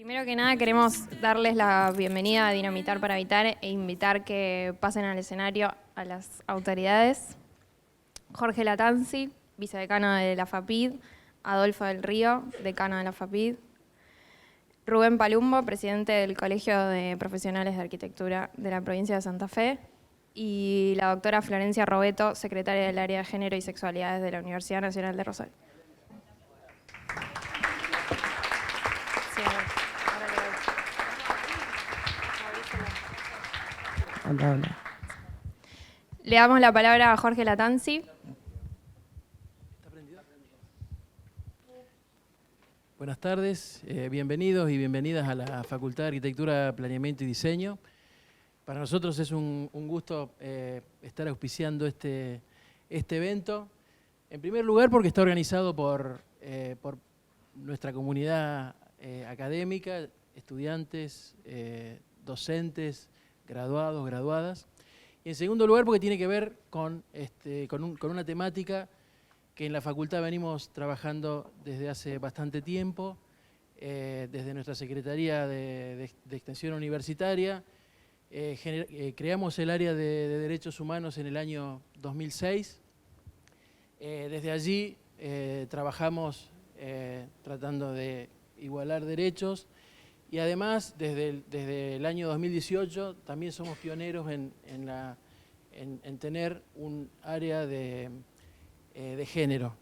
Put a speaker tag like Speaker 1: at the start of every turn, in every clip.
Speaker 1: Primero que nada queremos darles la bienvenida a Dinamitar para Habitar e invitar que pasen al escenario a las autoridades. Jorge Latanzi, vicedecano de la FAPID, Adolfo del Río, decano de la FAPID, Rubén Palumbo, presidente del Colegio de Profesionales de Arquitectura de la provincia de Santa Fe, y la doctora Florencia Robeto, secretaria del área de Género y Sexualidades de la Universidad Nacional de Rosario.
Speaker 2: Hola.
Speaker 1: Le damos la palabra a Jorge Latanzi.
Speaker 3: Buenas tardes, bienvenidos y bienvenidas a la Facultad de Arquitectura, Planeamiento y Diseño. Para nosotros es un gusto estar auspiciando este evento. En primer lugar porque está organizado por nuestra comunidad académica, estudiantes, docentes, graduados, graduadas. Y en segundo lugar porque tiene que ver con una temática que en la facultad venimos trabajando desde hace bastante tiempo, desde nuestra Secretaría de Extensión Universitaria. Creamos el área de Derechos Humanos en el año 2006. Desde allí trabajamos tratando de igualar derechos y además desde el año 2018 también somos pioneros en tener un área de género.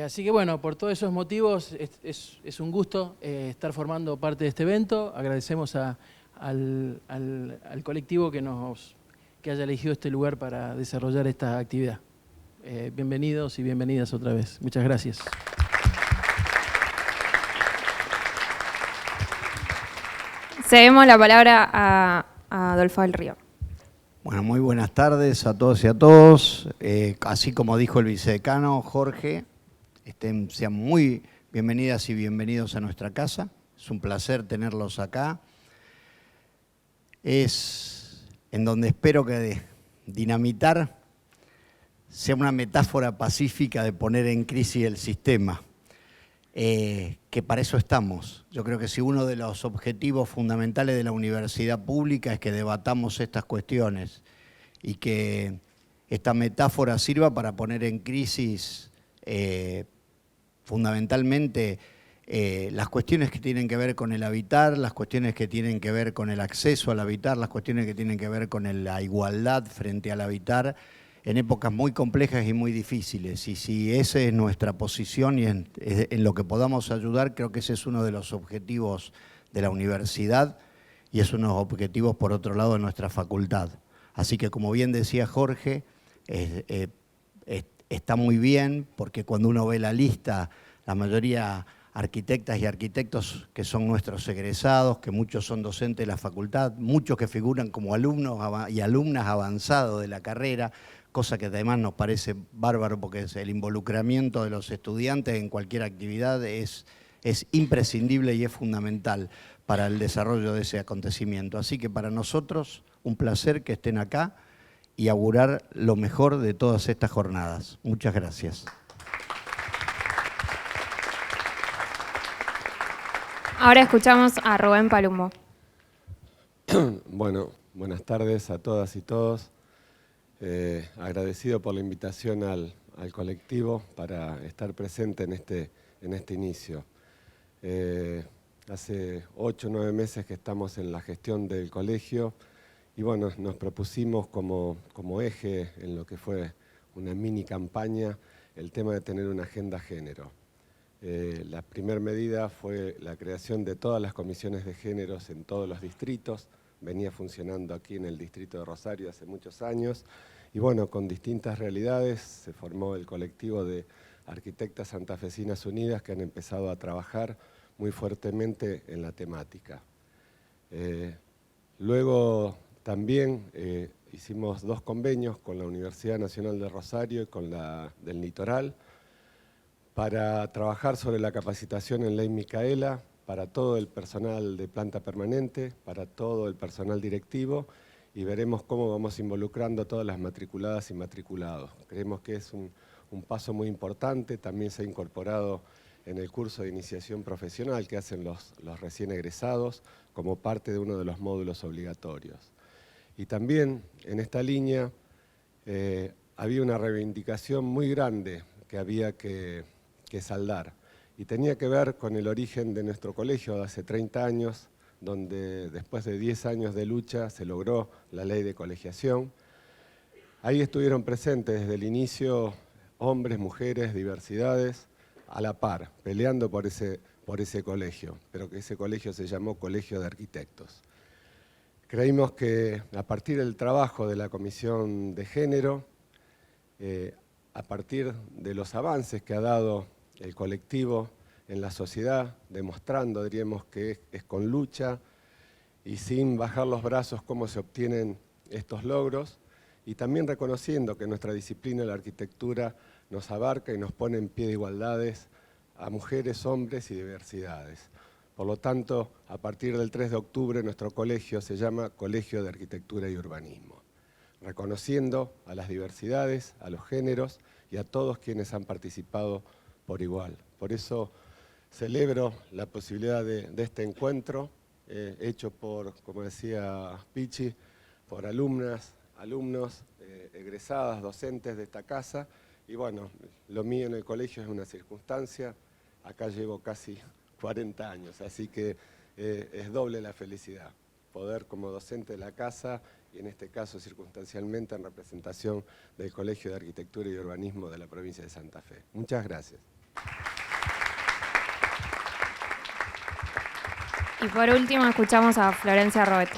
Speaker 3: Así que bueno, por todos esos motivos es un gusto estar formando parte de este evento. Agradecemos al colectivo que haya elegido este lugar para desarrollar esta actividad. Bienvenidos y bienvenidas otra vez. Muchas gracias.
Speaker 1: Cedemos la palabra a Adolfo del Río.
Speaker 4: Bueno, muy buenas tardes a todos y a todos. Así como dijo el vicedecano Jorge, sean muy bienvenidas y bienvenidos a nuestra casa. Es un placer tenerlos acá. Es en donde espero que dinamitar sea una metáfora pacífica de poner en crisis el sistema, que para eso estamos. Yo creo que si uno de los objetivos fundamentales de la universidad pública es que debatamos estas cuestiones y que esta metáfora sirva para poner en crisis fundamentalmente las cuestiones que tienen que ver con el habitar, las cuestiones que tienen que ver con el acceso al habitar, las cuestiones que tienen que ver con la igualdad frente al habitar, en épocas muy complejas y muy difíciles. Y si esa es nuestra posición y en lo que podamos ayudar, creo que ese es uno de los objetivos de la universidad y es uno de los objetivos, por otro lado, de nuestra facultad. Así que, como bien decía Jorge, está muy bien porque cuando uno ve la lista, la mayoría arquitectas y arquitectos que son nuestros egresados, que muchos son docentes de la facultad, muchos que figuran como alumnos y alumnas avanzados de la carrera, cosa que además nos parece bárbaro porque el involucramiento de los estudiantes en cualquier actividad es imprescindible y es fundamental para el desarrollo de ese acontecimiento. Así que para nosotros un placer que estén acá y augurar lo mejor de todas estas jornadas. Muchas gracias.
Speaker 1: Ahora escuchamos a Rubén Palumbo.
Speaker 5: Bueno, buenas tardes a todas y todos. Agradecido por la invitación al colectivo para estar presente en este inicio. Hace 8 o 9 meses que estamos en la gestión del colegio y bueno, nos propusimos como eje en lo que fue una mini campaña el tema de tener una agenda género. La primera medida fue la creación de todas las comisiones de géneros en todos los distritos. Venía funcionando aquí en el distrito de Rosario hace muchos años. Y bueno, con distintas realidades se formó el colectivo de Arquitectas Santafesinas Unidas que han empezado a trabajar muy fuertemente en la temática. Luego también hicimos 2 convenios con la Universidad Nacional de Rosario y con la del Litoral para trabajar sobre la capacitación en Ley Micaela para todo el personal de planta permanente, para todo el personal directivo y veremos cómo vamos involucrando a todas las matriculadas y matriculados. Creemos que es un paso muy importante, también se ha incorporado en el curso de iniciación profesional que hacen los recién egresados como parte de uno de los módulos obligatorios. Y también en esta línea había una reivindicación muy grande que había que saldar. Y tenía que ver con el origen de nuestro colegio de hace 30 años, donde después de 10 años de lucha se logró la ley de colegiación. Ahí estuvieron presentes desde el inicio hombres, mujeres, diversidades, a la par, peleando por ese colegio, pero que ese colegio se llamó Colegio de Arquitectos. Creímos que a partir del trabajo de la Comisión de Género, a partir de los avances que ha dado el colectivo en la sociedad, demostrando, diríamos, que es con lucha y sin bajar los brazos cómo se obtienen estos logros, y también reconociendo que nuestra disciplina, la arquitectura, nos abarca y nos pone en pie de igualdades a mujeres, hombres y diversidades. Por lo tanto, a partir del 3 de octubre nuestro colegio se llama Colegio de Arquitectura y Urbanismo, reconociendo a las diversidades, a los géneros y a todos quienes han participado por igual. Por eso celebro la posibilidad de este encuentro, hecho por, como decía Pichi, por alumnas, alumnos, egresadas, docentes de esta casa. Y bueno, lo mío en el colegio es una circunstancia, acá llevo casi 40 años, así que es doble la felicidad, poder como docente de la casa, y en este caso circunstancialmente en representación del Colegio de Arquitectura y Urbanismo de la provincia de Santa Fe. Muchas gracias.
Speaker 1: Y por último escuchamos a Florencia Robet.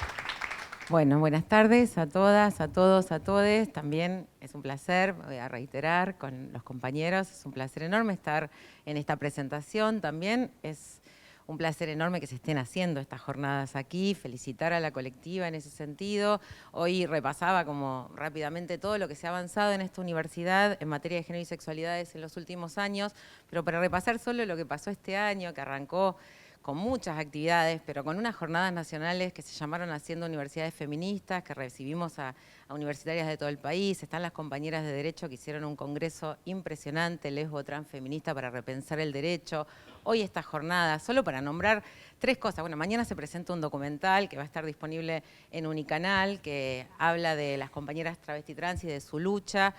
Speaker 2: Bueno, buenas tardes a todas, a todos, a todes. También es un placer, voy a reiterar con los compañeros, es un placer enorme estar en esta presentación. También es un placer enorme que se estén haciendo estas jornadas aquí, felicitar a la colectiva en ese sentido. Hoy repasaba como rápidamente todo lo que se ha avanzado en esta universidad en materia de género y sexualidades en los últimos años, pero para repasar solo lo que pasó este año, que arrancó con muchas actividades, pero con unas jornadas nacionales que se llamaron Haciendo Universidades Feministas, que recibimos a universitarias de todo el país. Están las compañeras de Derecho que hicieron un congreso impresionante, lesbo transfeminista, para repensar el derecho. Hoy esta jornada, solo para nombrar 3 cosas. Bueno, mañana se presenta un documental que va a estar disponible en Unicanal, que habla de las compañeras travesti trans y de su lucha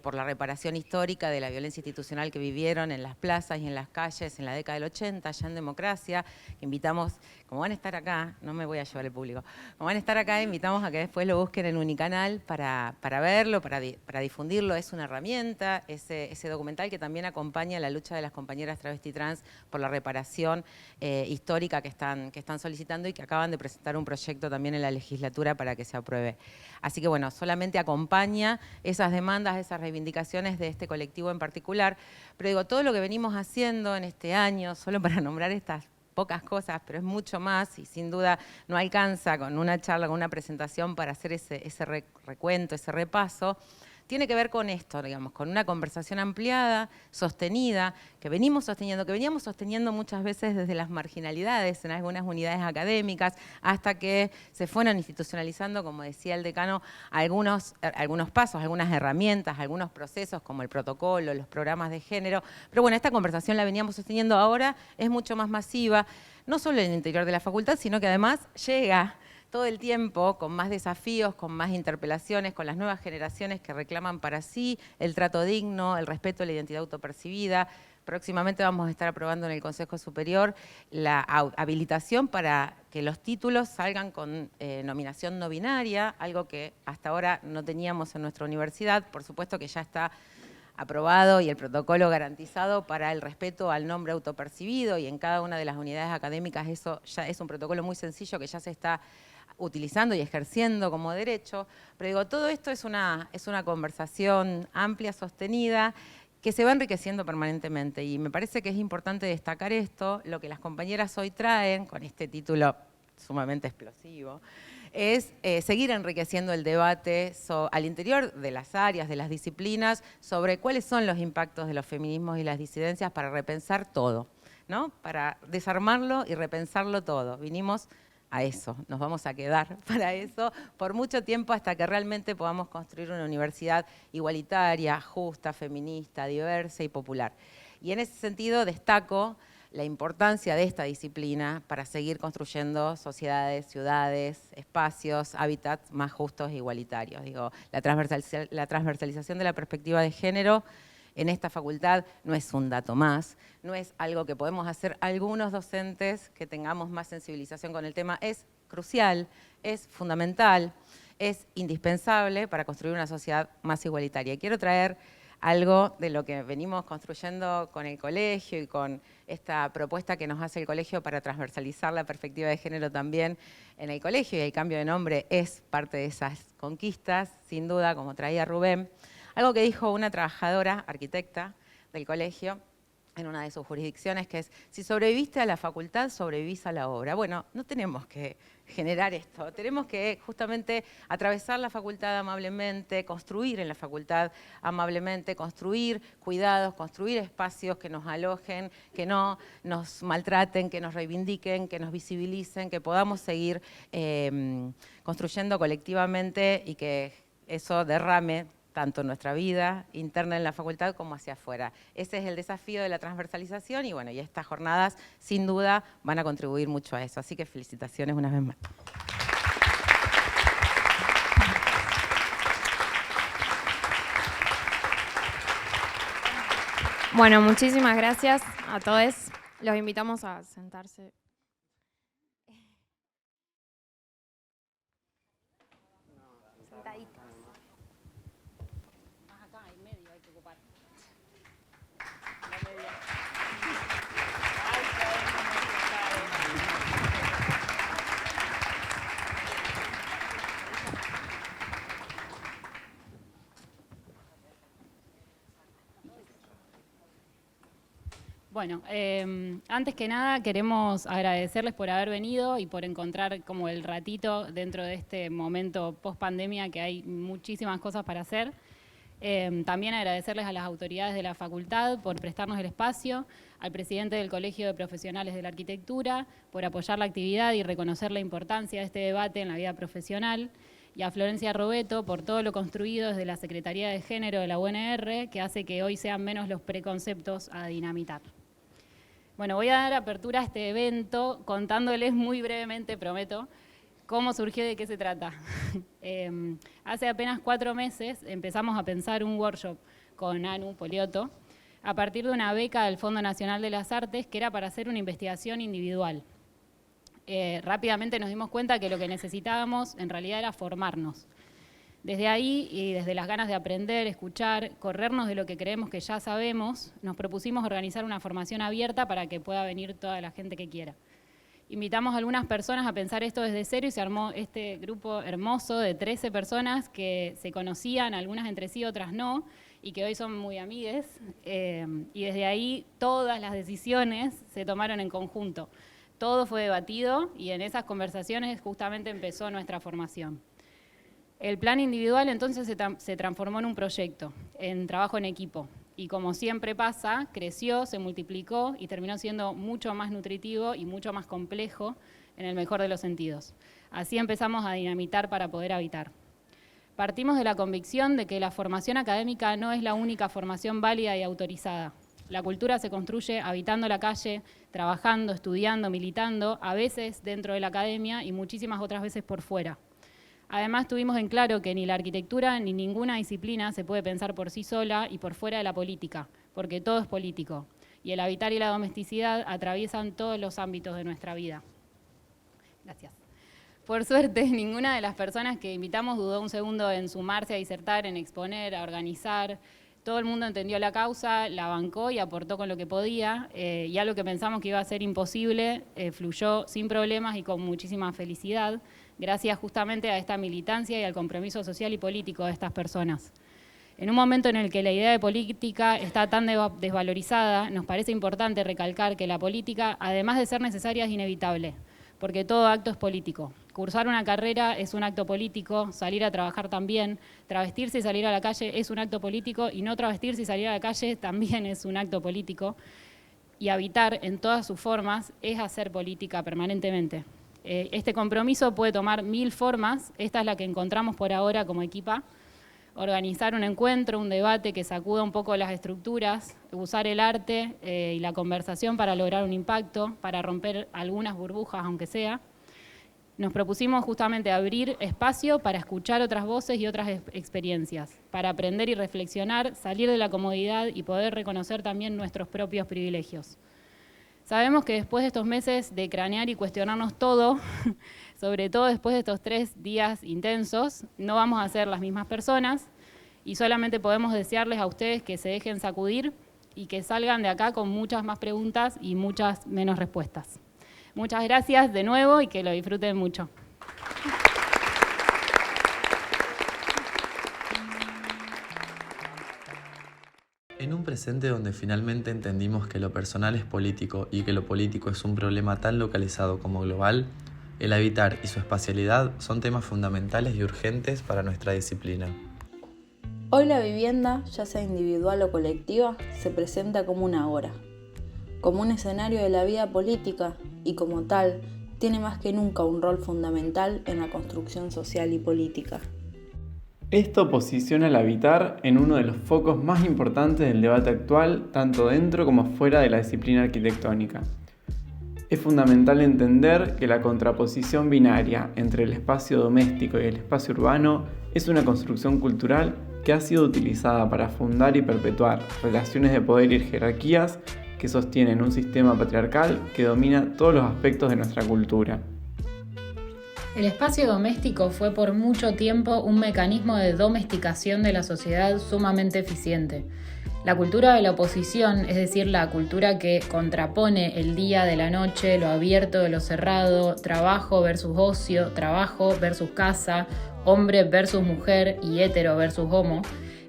Speaker 2: por la reparación histórica de la violencia institucional que vivieron en las plazas y en las calles en la década del 80, ya en democracia. Invitamos, como van a estar acá, no me voy a llevar el público, como van a estar acá, invitamos a que después lo busquen en Unicanal para verlo, para difundirlo. Es una herramienta, ese documental que también acompaña la lucha de las compañeras travesti trans por la reparación histórica que están solicitando y que acaban de presentar un proyecto también en la legislatura para que se apruebe. Así que bueno, solamente acompaña esas demandas, esas reivindicaciones de este colectivo en particular. Pero digo, todo lo que venimos haciendo en este año, solo para nombrar estas pocas cosas, pero es mucho más y sin duda no alcanza con una charla, con una presentación para hacer ese recuento, ese repaso. Tiene que ver con esto, digamos, con una conversación ampliada, sostenida, que veníamos sosteniendo muchas veces desde las marginalidades en algunas unidades académicas, hasta que se fueron institucionalizando, como decía el decano, algunos pasos, algunas herramientas, algunos procesos como el protocolo, los programas de género. Pero bueno, esta conversación la veníamos sosteniendo ahora, es mucho más masiva, no solo en el interior de la facultad, sino que además llega todo el tiempo con más desafíos, con más interpelaciones, con las nuevas generaciones que reclaman para sí el trato digno, el respeto a la identidad autopercibida. Próximamente vamos a estar aprobando en el Consejo Superior la habilitación para que los títulos salgan con nominación no binaria, algo que hasta ahora no teníamos en nuestra universidad. Por supuesto que ya está aprobado y el protocolo garantizado para el respeto al nombre autopercibido, y en cada una de las unidades académicas eso ya es un protocolo muy sencillo que ya se está utilizando y ejerciendo como derecho. Pero digo, todo esto es una conversación amplia, sostenida, que se va enriqueciendo permanentemente, y me parece que es importante destacar esto, lo que las compañeras hoy traen con este título sumamente explosivo, es seguir enriqueciendo el debate al interior de las áreas, de las disciplinas, sobre cuáles son los impactos de los feminismos y las disidencias para repensar todo, ¿no? Para desarmarlo y repensarlo todo. Vinimos a eso, nos vamos a quedar para eso por mucho tiempo hasta que realmente podamos construir una universidad igualitaria, justa, feminista, diversa y popular. Y en ese sentido destaco la importancia de esta disciplina para seguir construyendo sociedades, ciudades, espacios, hábitats más justos e igualitarios. Digo, la transversalización de la perspectiva de género en esta facultad no es un dato más, no es algo que podemos hacer algunos docentes que tengamos más sensibilización con el tema, es crucial, es fundamental, es indispensable para construir una sociedad más igualitaria. Y quiero traer algo de lo que venimos construyendo con el colegio y con esta propuesta que nos hace el colegio para transversalizar la perspectiva de género también en el colegio, y el cambio de nombre es parte de esas conquistas, sin duda, como traía Rubén. Algo que dijo una trabajadora, arquitecta del colegio, en una de sus jurisdicciones, que es: si sobreviviste a la facultad, sobrevivís a la obra. Bueno, no tenemos que generar esto, tenemos que justamente atravesar la facultad amablemente, construir en la facultad amablemente, construir cuidados, construir espacios que nos alojen, que no nos maltraten, que nos reivindiquen, que nos visibilicen, que podamos seguir construyendo colectivamente y que eso derrame tanto en nuestra vida interna en la facultad como hacia afuera. Ese es el desafío de la transversalización y bueno, y estas jornadas sin duda van a contribuir mucho a eso. Así que felicitaciones una vez más.
Speaker 1: Bueno, muchísimas gracias a todos. Los invitamos a sentarse. Sentaditos.
Speaker 6: Bueno, antes que nada queremos agradecerles por haber venido y por encontrar como el ratito dentro de este momento post-pandemia que hay muchísimas cosas para hacer. También agradecerles a las autoridades de la facultad por prestarnos el espacio, al presidente del Colegio de Profesionales de la Arquitectura por apoyar la actividad y reconocer la importancia de este debate en la vida profesional, y a Florencia Robeto por todo lo construido desde la Secretaría de Género de la UNR, que hace que hoy sean menos los preconceptos a dinamitar. Bueno, voy a dar apertura a este evento contándoles muy brevemente, prometo, cómo surgió y de qué se trata. Hace apenas 4 meses empezamos a pensar un workshop con Anu Poliotto a partir de una beca del Fondo Nacional de las Artes que era para hacer una investigación individual. Rápidamente nos dimos cuenta que lo que necesitábamos en realidad era formarnos. Desde ahí y desde las ganas de aprender, escuchar, corrernos de lo que creemos que ya sabemos, nos propusimos organizar una formación abierta para que pueda venir toda la gente que quiera. Invitamos a algunas personas a pensar esto desde cero y se armó este grupo hermoso de 13 personas que se conocían, algunas entre sí, otras no, y que hoy son muy amigues. Y desde ahí todas las decisiones se tomaron en conjunto. Todo fue debatido y en esas conversaciones justamente empezó nuestra formación. El plan individual entonces se transformó en un proyecto, en trabajo en equipo. Y como siempre pasa, creció, se multiplicó y terminó siendo mucho más nutritivo y mucho más complejo en el mejor de los sentidos. Así empezamos a dinamitar para poder habitar. Partimos de la convicción de que la formación académica no es la única formación válida y autorizada. La cultura se construye habitando la calle, trabajando, estudiando, militando, a veces dentro de la academia y muchísimas otras veces por fuera. Además, tuvimos en claro que ni la arquitectura ni ninguna disciplina se puede pensar por sí sola y por fuera de la política, porque todo es político, y el habitar y la domesticidad atraviesan todos los ámbitos de nuestra vida. Gracias. Por suerte, ninguna de las personas que invitamos dudó un segundo en sumarse a disertar, en exponer, a organizar. Todo el mundo entendió la causa, la bancó y aportó con lo que podía, y algo que pensamos que iba a ser imposible, fluyó sin problemas y con muchísima felicidad, gracias justamente a esta militancia y al compromiso social y político de estas personas. En un momento en el que la idea de política está tan desvalorizada, nos parece importante recalcar que la política, además de ser necesaria, es inevitable, porque todo acto es político. Cursar una carrera es un acto político, salir a trabajar también, travestirse y salir a la calle es un acto político, y no travestirse y salir a la calle también es un acto político, y habitar en todas sus formas es hacer política permanentemente. Este compromiso puede tomar 1000 formas, esta es la que encontramos por ahora como equipa. organizar un encuentro, un debate que sacuda un poco las estructuras, usar el arte y la conversación para lograr un impacto, para romper algunas burbujas, aunque sea. Nos propusimos justamente abrir espacio para escuchar otras voces y otras experiencias, para aprender y reflexionar, salir de la comodidad y poder reconocer también nuestros propios privilegios. Sabemos que después de estos meses de cranear y cuestionarnos todo, sobre todo después de estos 3 días intensos, no vamos a ser las mismas personas y solamente podemos desearles a ustedes que se dejen sacudir y que salgan de acá con muchas más preguntas y muchas menos respuestas. Muchas gracias de nuevo y que lo disfruten mucho.
Speaker 7: En un presente donde finalmente entendimos que lo personal es político y que lo político es un problema tan localizado como global, el habitar y su espacialidad son temas fundamentales y urgentes para nuestra disciplina.
Speaker 8: Hoy la vivienda, ya sea individual o colectiva, se presenta como una hora, como un escenario de la vida política y como tal, tiene más que nunca un rol fundamental en la construcción social y política.
Speaker 9: Esto posiciona el habitar en uno de los focos más importantes del debate actual, tanto dentro como fuera de la disciplina arquitectónica. Es fundamental entender que la contraposición binaria entre el espacio doméstico y el espacio urbano es una construcción cultural que ha sido utilizada para fundar y perpetuar relaciones de poder y jerarquías que sostienen un sistema patriarcal que domina todos los aspectos de nuestra cultura.
Speaker 6: El espacio doméstico fue por mucho tiempo un mecanismo de domesticación de la sociedad sumamente eficiente. La cultura de la oposición, es decir, la cultura que contrapone el día de la noche, lo abierto de lo cerrado, trabajo versus ocio, trabajo versus casa, hombre versus mujer y hetero versus homo,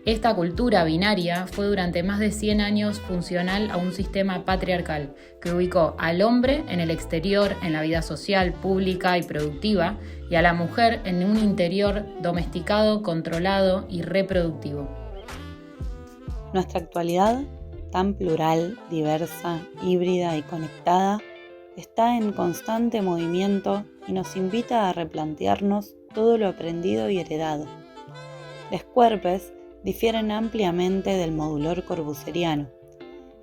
Speaker 6: esta cultura binaria fue durante más de 100 años funcional a un sistema patriarcal que ubicó al hombre en el exterior, en la vida social, pública y productiva, y a la mujer en un interior domesticado, controlado y reproductivo.
Speaker 8: Nuestra actualidad, tan plural, diversa, híbrida y conectada, está en constante movimiento y nos invita a replantearnos todo lo aprendido y heredado. Les cuerpes difieren ampliamente del modulor corbusieriano.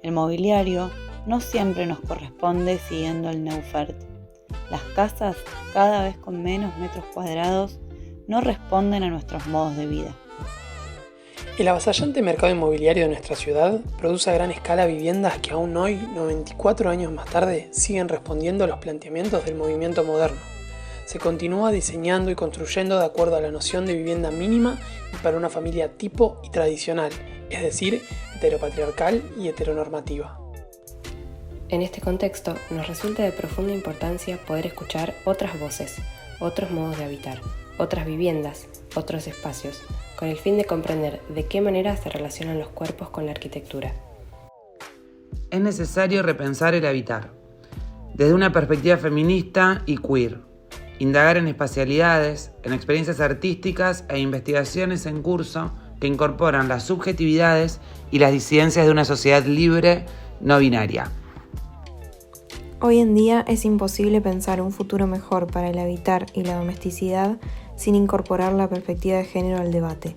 Speaker 8: El mobiliario no siempre nos corresponde siguiendo el Neufert. Las casas, cada vez con menos metros cuadrados, no responden a nuestros modos de vida.
Speaker 10: El avasallante mercado inmobiliario de nuestra ciudad produce a gran escala viviendas que aún hoy, 94 años más tarde, siguen respondiendo a los planteamientos del movimiento moderno. Se continúa diseñando y construyendo de acuerdo a la noción de vivienda mínima y para una familia tipo y tradicional, es decir, heteropatriarcal y heteronormativa.
Speaker 11: En este contexto, nos resulta de profunda importancia poder escuchar otras voces, otros modos de habitar, otras viviendas, otros espacios, con el fin de comprender de qué manera se relacionan los cuerpos con la arquitectura.
Speaker 12: Es necesario repensar el habitar, desde una perspectiva feminista y queer, indagar en espacialidades, en experiencias artísticas e investigaciones en curso que incorporan las subjetividades y las disidencias de una sociedad libre, no binaria.
Speaker 1: Hoy en día es imposible pensar un futuro mejor para el habitar y la domesticidad sin incorporar la perspectiva de género al debate.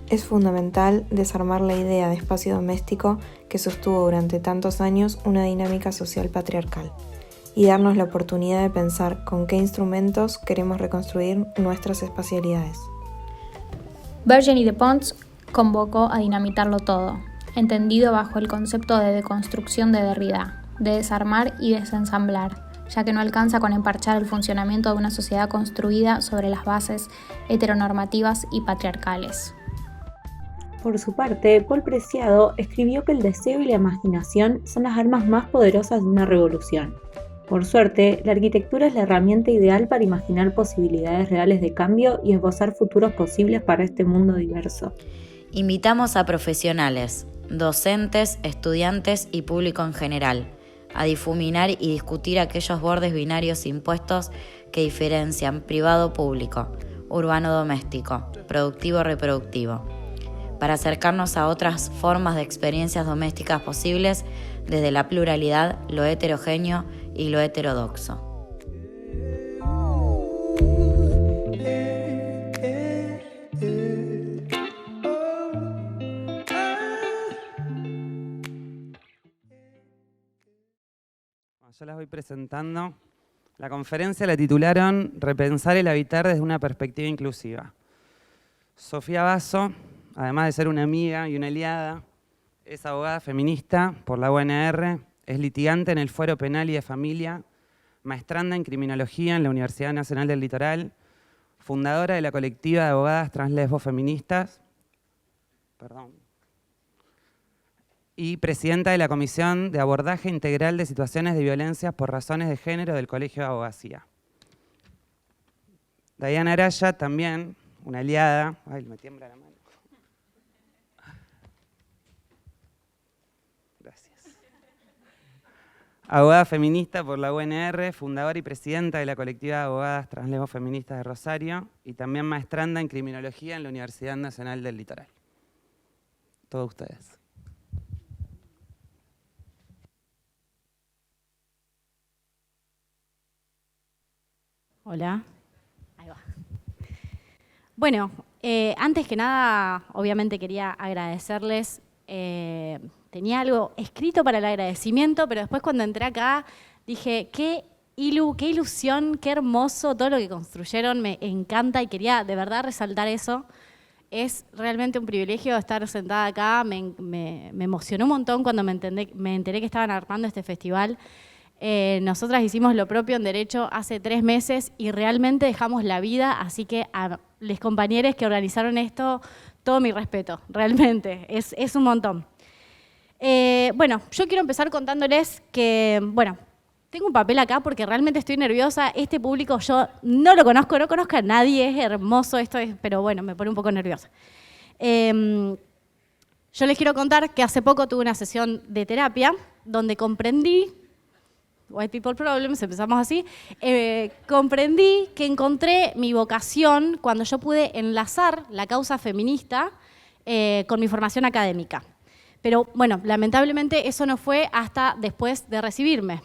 Speaker 1: Es fundamental desarmar la idea de espacio doméstico que sostuvo durante tantos años una dinámica social patriarcal y darnos la oportunidad de pensar con qué instrumentos queremos reconstruir nuestras espacialidades.
Speaker 13: Virginie Despentes convocó a dinamitarlo todo, entendido bajo el concepto de deconstrucción de Derrida, de desarmar y desensamblar, ya que no alcanza con emparchar el funcionamiento de una sociedad construida sobre las bases heteronormativas y patriarcales.
Speaker 14: Por su parte, Paul Preciado escribió que el deseo y la imaginación son las armas más poderosas de una revolución. Por suerte, la arquitectura es la herramienta ideal para imaginar posibilidades reales de cambio y esbozar futuros posibles para este mundo diverso.
Speaker 15: Invitamos a profesionales, docentes, estudiantes y público en general, a difuminar y discutir aquellos bordes binarios impuestos que diferencian privado-público, urbano-doméstico, productivo-reproductivo, para acercarnos a otras formas de experiencias domésticas posibles desde la pluralidad, lo heterogéneo y lo heterodoxo.
Speaker 12: yo las voy presentando. La conferencia la titularon Repensar el habitar desde una perspectiva inclusiva. Sofía Basso, además de ser una amiga y una aliada, es abogada feminista por la UNR, es litigante en el Fuero Penal y de Familia, maestranda en Criminología en la Universidad Nacional del Litoral, fundadora de la colectiva de abogadas translesbos feministas, y presidenta de la Comisión de Abordaje Integral de Situaciones de Violencias por Razones de Género del Colegio de Abogacía. Diana Araya, también una aliada. Ay, me tiembla la mano. Gracias. Abogada feminista por la UNR, fundadora y presidenta de la colectiva de abogadas translesbos feministas de Rosario y también maestranda en Criminología en la Universidad Nacional del Litoral. Todos ustedes.
Speaker 16: Hola. Ahí va. Bueno, antes que nada, obviamente quería agradecerles. Tenía algo escrito para el agradecimiento, pero después cuando entré acá dije, qué ilusión, qué hermoso todo lo que construyeron, me encanta y quería de verdad resaltar eso. Es realmente un privilegio estar sentada acá, me emocionó un montón cuando me enteré que estaban armando este festival. Nosotras hicimos lo propio en Derecho hace 3 meses y realmente dejamos la vida, así que a los compañeros que organizaron esto, todo mi respeto, realmente, es un montón. Bueno, yo quiero empezar contándoles que, bueno, tengo un papel acá porque realmente estoy nerviosa. Este público yo no lo conozco, no conozco a nadie, es hermoso esto, pero bueno, me pone un poco nerviosa. Yo les quiero contar que hace poco tuve una sesión de terapia donde comprendí, White People Problems, empezamos así, comprendí que encontré mi vocación cuando yo pude enlazar la causa feminista con mi formación académica. Pero bueno, lamentablemente eso no fue hasta después de recibirme.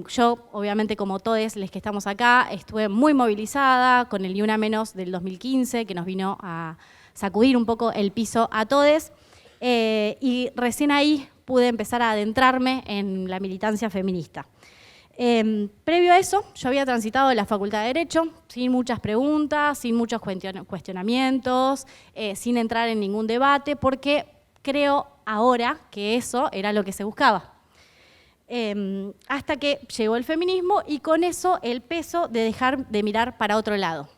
Speaker 16: Yo, obviamente, como todos los que estamos acá, estuve muy movilizada con el Ni Una Menos del 2015, que nos vino a sacudir un poco el piso a todos, y recién ahí pude empezar a adentrarme en la militancia feminista. Previo a eso, yo había transitado la Facultad de Derecho sin muchas preguntas, sin muchos cuestionamientos, sin entrar en ningún debate, porque creo ahora que eso era lo que se buscaba. Hasta que llegó el feminismo y con eso el peso de dejar de mirar para otro lado.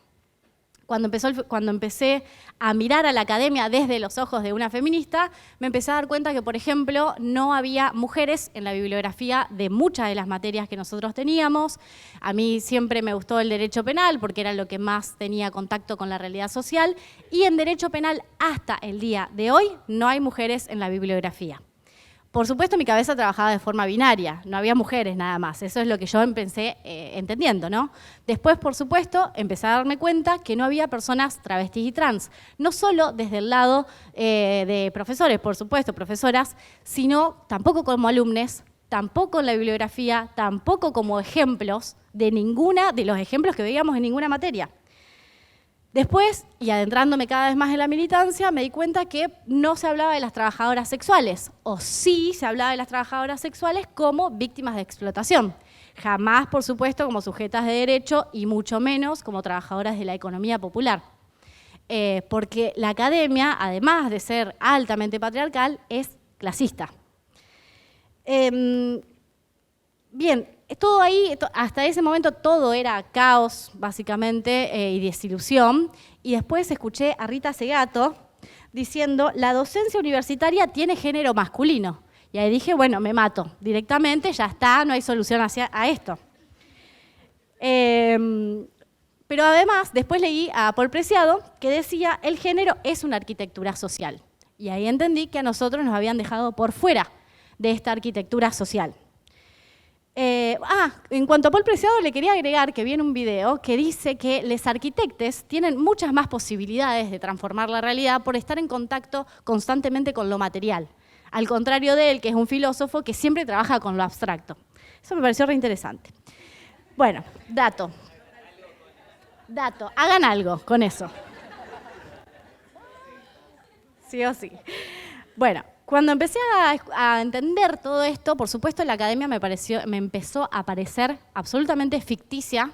Speaker 16: Cuando empecé a mirar a la academia desde los ojos de una feminista, me empecé a dar cuenta que, por ejemplo, no había mujeres en la bibliografía de muchas de las materias que nosotros teníamos. A mí siempre me gustó el derecho penal porque era lo que más tenía contacto con la realidad social, y en derecho penal hasta el día de hoy no hay mujeres en la bibliografía. Por supuesto, mi cabeza trabajaba de forma binaria, no había mujeres nada más, eso es lo que yo empecé entendiendo, ¿no? Después, por supuesto, empecé a darme cuenta que no había personas travestis y trans, no solo desde el lado de profesores, por supuesto, profesoras, sino tampoco como alumnos, tampoco en la bibliografía, tampoco como ejemplos de ninguna de los ejemplos que veíamos en ninguna materia. Después, y adentrándome cada vez más en la militancia, me di cuenta que no se hablaba de las trabajadoras sexuales, o sí se hablaba de las trabajadoras sexuales como víctimas de explotación. Jamás, por supuesto, como sujetas de derecho y mucho menos como trabajadoras de la economía popular. Porque la academia, además de ser altamente patriarcal, es clasista. Bien. Todo ahí, hasta ese momento todo era caos, básicamente, y desilusión. Y después escuché a Rita Segato diciendo, la docencia universitaria tiene género masculino. Y ahí dije, bueno, me mato directamente, ya está, no hay solución a esto. Pero además, después leí a Paul Preciado que decía, el género es una arquitectura social. Y ahí entendí que a nosotros nos habían dejado por fuera de esta arquitectura social. En cuanto a Paul Preciado, le quería agregar que vi en un video que dice que los arquitectos tienen muchas más posibilidades de transformar la realidad por estar en contacto constantemente con lo material, al contrario de él, que es un filósofo que siempre trabaja con lo abstracto. Eso me pareció re interesante. Bueno, dato, hagan algo con eso. Sí o sí. Bueno, Cuando empecé a entender todo esto, por supuesto la academia me empezó a parecer absolutamente ficticia,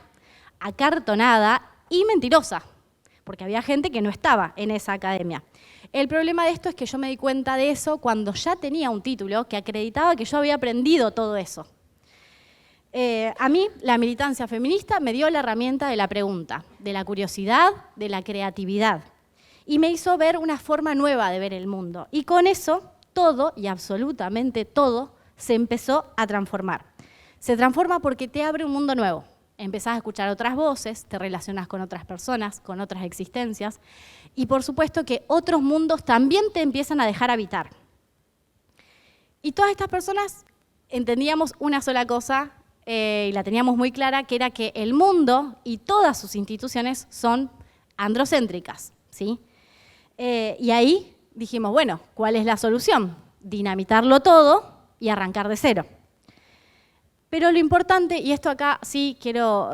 Speaker 16: acartonada y mentirosa, porque había gente que no estaba en esa academia. El problema de esto es que yo me di cuenta de eso cuando ya tenía un título que acreditaba que yo había aprendido todo eso. A mí, la militancia feminista me dio la herramienta de la pregunta, de la curiosidad, de la creatividad, y me hizo ver una forma nueva de ver el mundo. Y con eso, todo, y absolutamente todo, se empezó a transformar. Se transforma porque te abre un mundo nuevo. Empezás a escuchar otras voces, te relacionás con otras personas, con otras existencias, y por supuesto que otros mundos también te empiezan a dejar habitar. Y todas estas personas entendíamos una sola cosa, y la teníamos muy clara, que era que el mundo y todas sus instituciones son androcéntricas, ¿sí? Y ahí dijimos, bueno, ¿cuál es la solución? Dinamitarlo todo y arrancar de cero. Pero lo importante, y esto acá sí quiero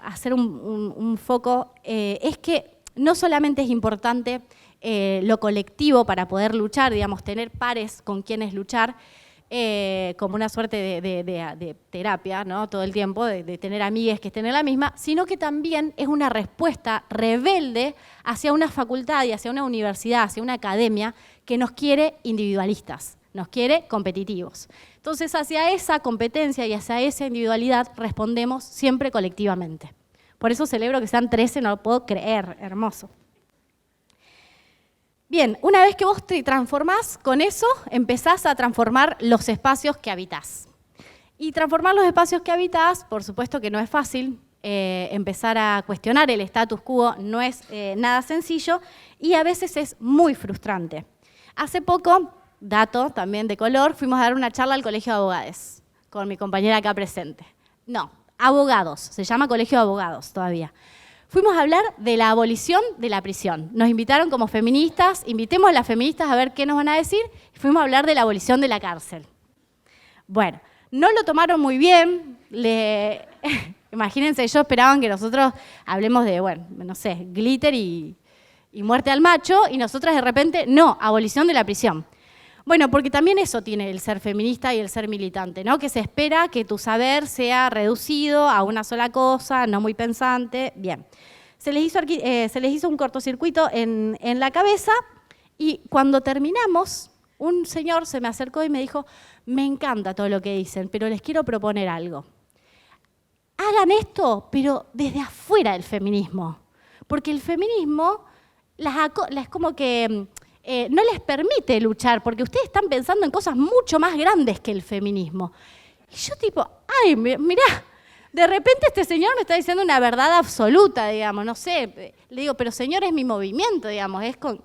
Speaker 16: hacer un foco, es que no solamente es importante lo colectivo para poder luchar, digamos, tener pares con quienes luchar, como una suerte de terapia, ¿no? Todo el tiempo, de tener amigues que estén en la misma, sino que también es una respuesta rebelde hacia una facultad y hacia una universidad, hacia una academia que nos quiere individualistas, nos quiere competitivos. Entonces, hacia esa competencia y hacia esa individualidad respondemos siempre colectivamente. Por eso celebro que sean 13, no lo puedo creer, hermoso. Bien, una vez que vos te transformás con eso, empezás a transformar los espacios que habitás. Y transformar los espacios que habitás, por supuesto que no es fácil, empezar a cuestionar el status quo no es nada sencillo y a veces es muy frustrante. Hace poco, dato también de color, fuimos a dar una charla al Colegio de Abogados, con mi compañera acá presente. No, abogados, se llama Colegio de Abogados todavía. Fuimos a hablar de la abolición de la prisión. Nos invitaron como feministas, invitemos a las feministas a ver qué nos van a decir, y fuimos a hablar de la abolición de la cárcel. Bueno, no lo tomaron muy bien, imagínense, ellos esperaban que nosotros hablemos de, bueno, no sé, glitter y muerte al macho, y nosotras de repente, no, abolición de la prisión. Bueno, porque también eso tiene el ser feminista y el ser militante, ¿no? Que se espera que tu saber sea reducido a una sola cosa, no muy pensante. Bien, se les hizo un cortocircuito en la cabeza y cuando terminamos, un señor se me acercó y me dijo, me encanta todo lo que dicen, pero les quiero proponer algo. Hagan esto, pero desde afuera del feminismo, porque el feminismo las como que... no les permite luchar, porque ustedes están pensando en cosas mucho más grandes que el feminismo. Y yo tipo, ay, mirá, de repente este señor me está diciendo una verdad absoluta, digamos, no sé. Le digo, pero señor, es mi movimiento, digamos, es con...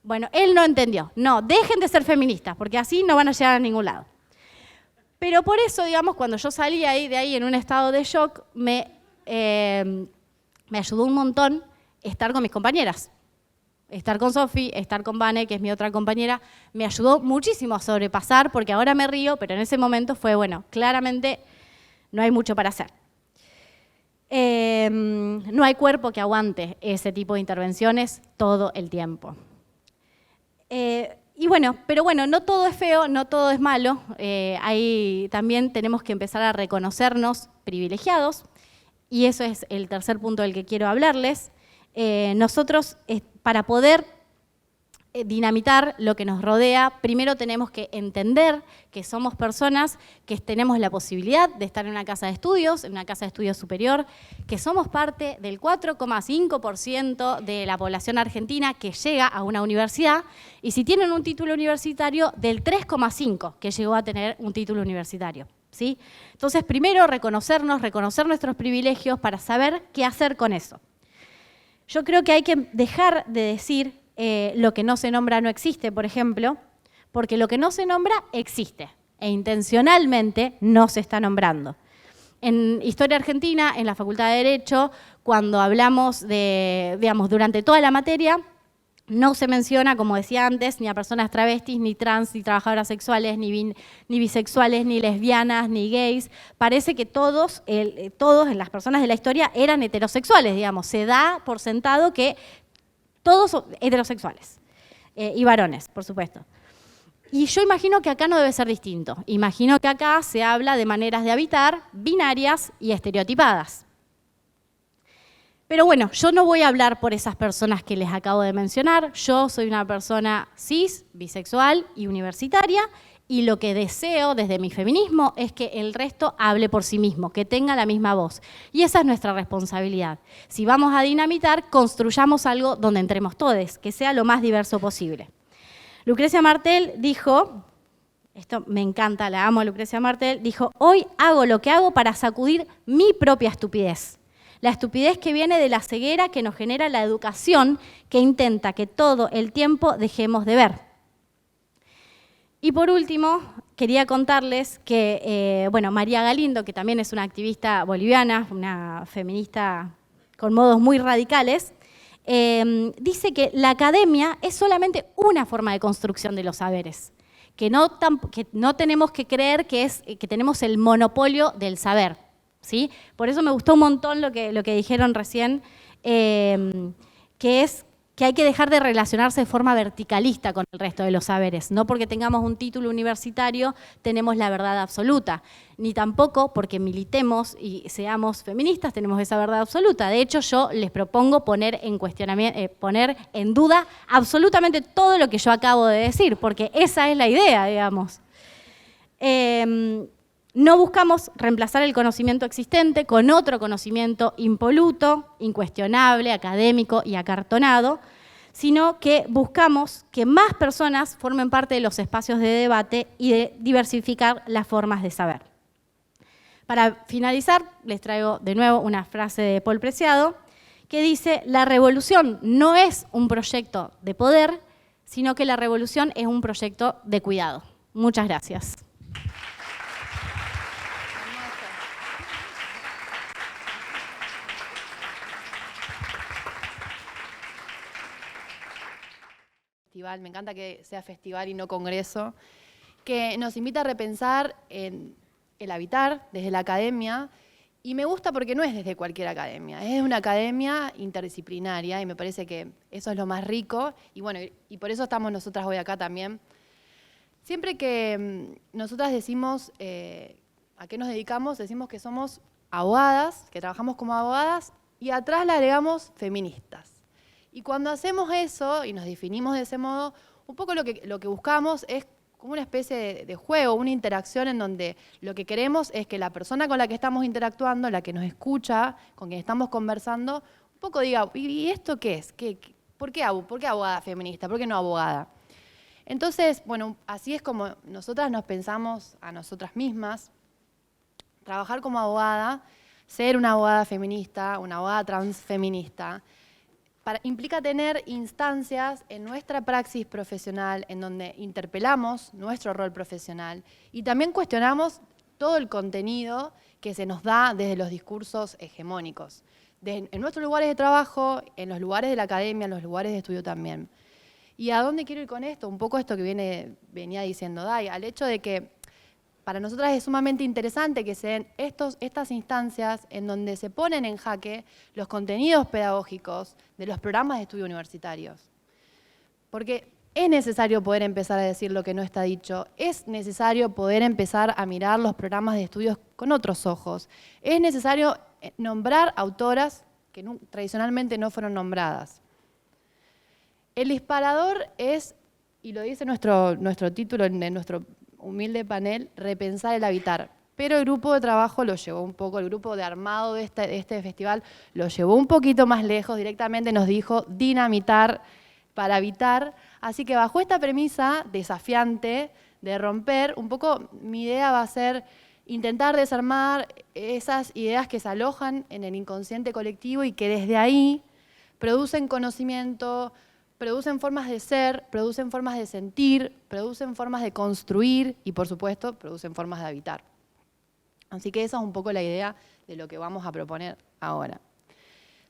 Speaker 16: Bueno, él no entendió. No, dejen de ser feministas, porque así no van a llegar a ningún lado. Pero por eso, digamos, cuando yo salí de ahí en un estado de shock, me ayudó un montón estar con mis compañeras. Estar con Sofi, estar con Vane, que es mi otra compañera, me ayudó muchísimo a sobrepasar, porque ahora me río, pero en ese momento fue, bueno, claramente no hay mucho para hacer. No hay cuerpo que aguante ese tipo de intervenciones todo el tiempo. Y bueno, pero bueno, no todo es feo, no todo es malo. Ahí también tenemos que empezar a reconocernos privilegiados, y eso es el tercer punto del que quiero hablarles. Nosotros, para poder dinamitar lo que nos rodea, primero tenemos que entender que somos personas que tenemos la posibilidad de estar en una casa de estudios, en una casa de estudios superior, que somos parte del 4,5% de la población argentina que llega a una universidad, y si tienen un título universitario, del 3,5% que llegó a tener un título universitario, ¿sí? Entonces, primero reconocernos, reconocer nuestros privilegios para saber qué hacer con eso. Yo creo que hay que dejar de decir lo que no se nombra no existe, por ejemplo, porque lo que no se nombra existe e intencionalmente no se está nombrando. En Historia Argentina, en la Facultad de Derecho, cuando hablamos de, digamos, durante toda la materia, no se menciona, como decía antes, ni a personas travestis, ni trans, ni trabajadoras sexuales, ni bisexuales, ni lesbianas, ni gays. Parece que todos las personas de la historia eran heterosexuales, digamos. Se da por sentado que todos son heterosexuales y varones, por supuesto. Y yo imagino que acá no debe ser distinto. Imagino que acá se habla de maneras de habitar binarias y estereotipadas. Pero bueno, yo no voy a hablar por esas personas que les acabo de mencionar. Yo soy una persona cis, bisexual y universitaria, y lo que deseo desde mi feminismo es que el resto hable por sí mismo, que tenga la misma voz. Y esa es nuestra responsabilidad. Si vamos a dinamitar, construyamos algo donde entremos todos, que sea lo más diverso posible. Lucrecia Martel dijo, esto me encanta, la amo a Lucrecia Martel, dijo: hoy hago lo que hago para sacudir mi propia estupidez. La estupidez que viene de la ceguera que nos genera la educación, que intenta que todo el tiempo dejemos de ver. Y por último, quería contarles que María Galindo, que también es una activista boliviana, una feminista con modos muy radicales, dice que la academia es solamente una forma de construcción de los saberes, que no tenemos que creer que tenemos el monopolio del saber, ¿sí? Por eso me gustó un montón lo que dijeron recién, que es que hay que dejar de relacionarse de forma verticalista con el resto de los saberes. No porque tengamos un título universitario tenemos la verdad absoluta, ni tampoco porque militemos y seamos feministas tenemos esa verdad absoluta. De hecho, yo les propongo poner en duda absolutamente todo lo que yo acabo de decir, porque esa es la idea, digamos. No buscamos reemplazar el conocimiento existente con otro conocimiento impoluto, incuestionable, académico y acartonado, sino que buscamos que más personas formen parte de los espacios de debate y de diversificar las formas de saber. Para finalizar, les traigo de nuevo una frase de Paul Preciado que dice: la revolución no es un proyecto de poder, sino que la revolución es un proyecto de cuidado. Muchas gracias.
Speaker 17: Me encanta que sea festival y no congreso, que nos invita a repensar en el habitar desde la academia, y me gusta porque no es desde cualquier academia, es una academia interdisciplinaria y me parece que eso es lo más rico, y bueno, y por eso estamos nosotras hoy acá también. Siempre que nosotras decimos a qué nos dedicamos, decimos que somos abogadas, que trabajamos como abogadas, y atrás le agregamos feministas. Y cuando hacemos eso y nos definimos de ese modo, un poco lo que buscamos es como una especie de juego, una interacción en donde lo que queremos es que la persona con la que estamos interactuando, la que nos escucha, con quien estamos conversando, un poco diga: ¿y esto qué es? ¿Por qué abogada feminista? ¿Por qué no abogada? Entonces, bueno, así es como nosotras nos pensamos a nosotras mismas. Trabajar como abogada, ser una abogada feminista, una abogada transfeminista, implica tener instancias en nuestra praxis profesional en donde interpelamos nuestro rol profesional y también cuestionamos todo el contenido que se nos da desde los discursos hegemónicos, en nuestros lugares de trabajo, en los lugares de la academia, en los lugares de estudio también. ¿Y a dónde quiero ir con esto? Un poco esto que venía diciendo Day, al hecho de que para nosotras es sumamente interesante que se den estas instancias en donde se ponen en jaque los contenidos pedagógicos de los programas de estudio universitarios. Porque es necesario poder empezar a decir lo que no está dicho, es necesario poder empezar a mirar los programas de estudios con otros ojos, es necesario nombrar autoras que tradicionalmente no fueron nombradas. El disparador es, y lo dice nuestro título en nuestro humilde panel, repensar el habitar. Pero el grupo de trabajo lo llevó un poco, el grupo de armado de este festival lo llevó un poquito más lejos, directamente nos dijo dinamitar para habitar. Así que bajo esta premisa desafiante de romper, un poco mi idea va a ser intentar desarmar esas ideas que se alojan en el inconsciente colectivo y que desde ahí producen conocimiento, producen formas de ser, producen formas de sentir, producen formas de construir y, por supuesto, producen formas de habitar. Así que esa es un poco la idea de lo que vamos a proponer ahora.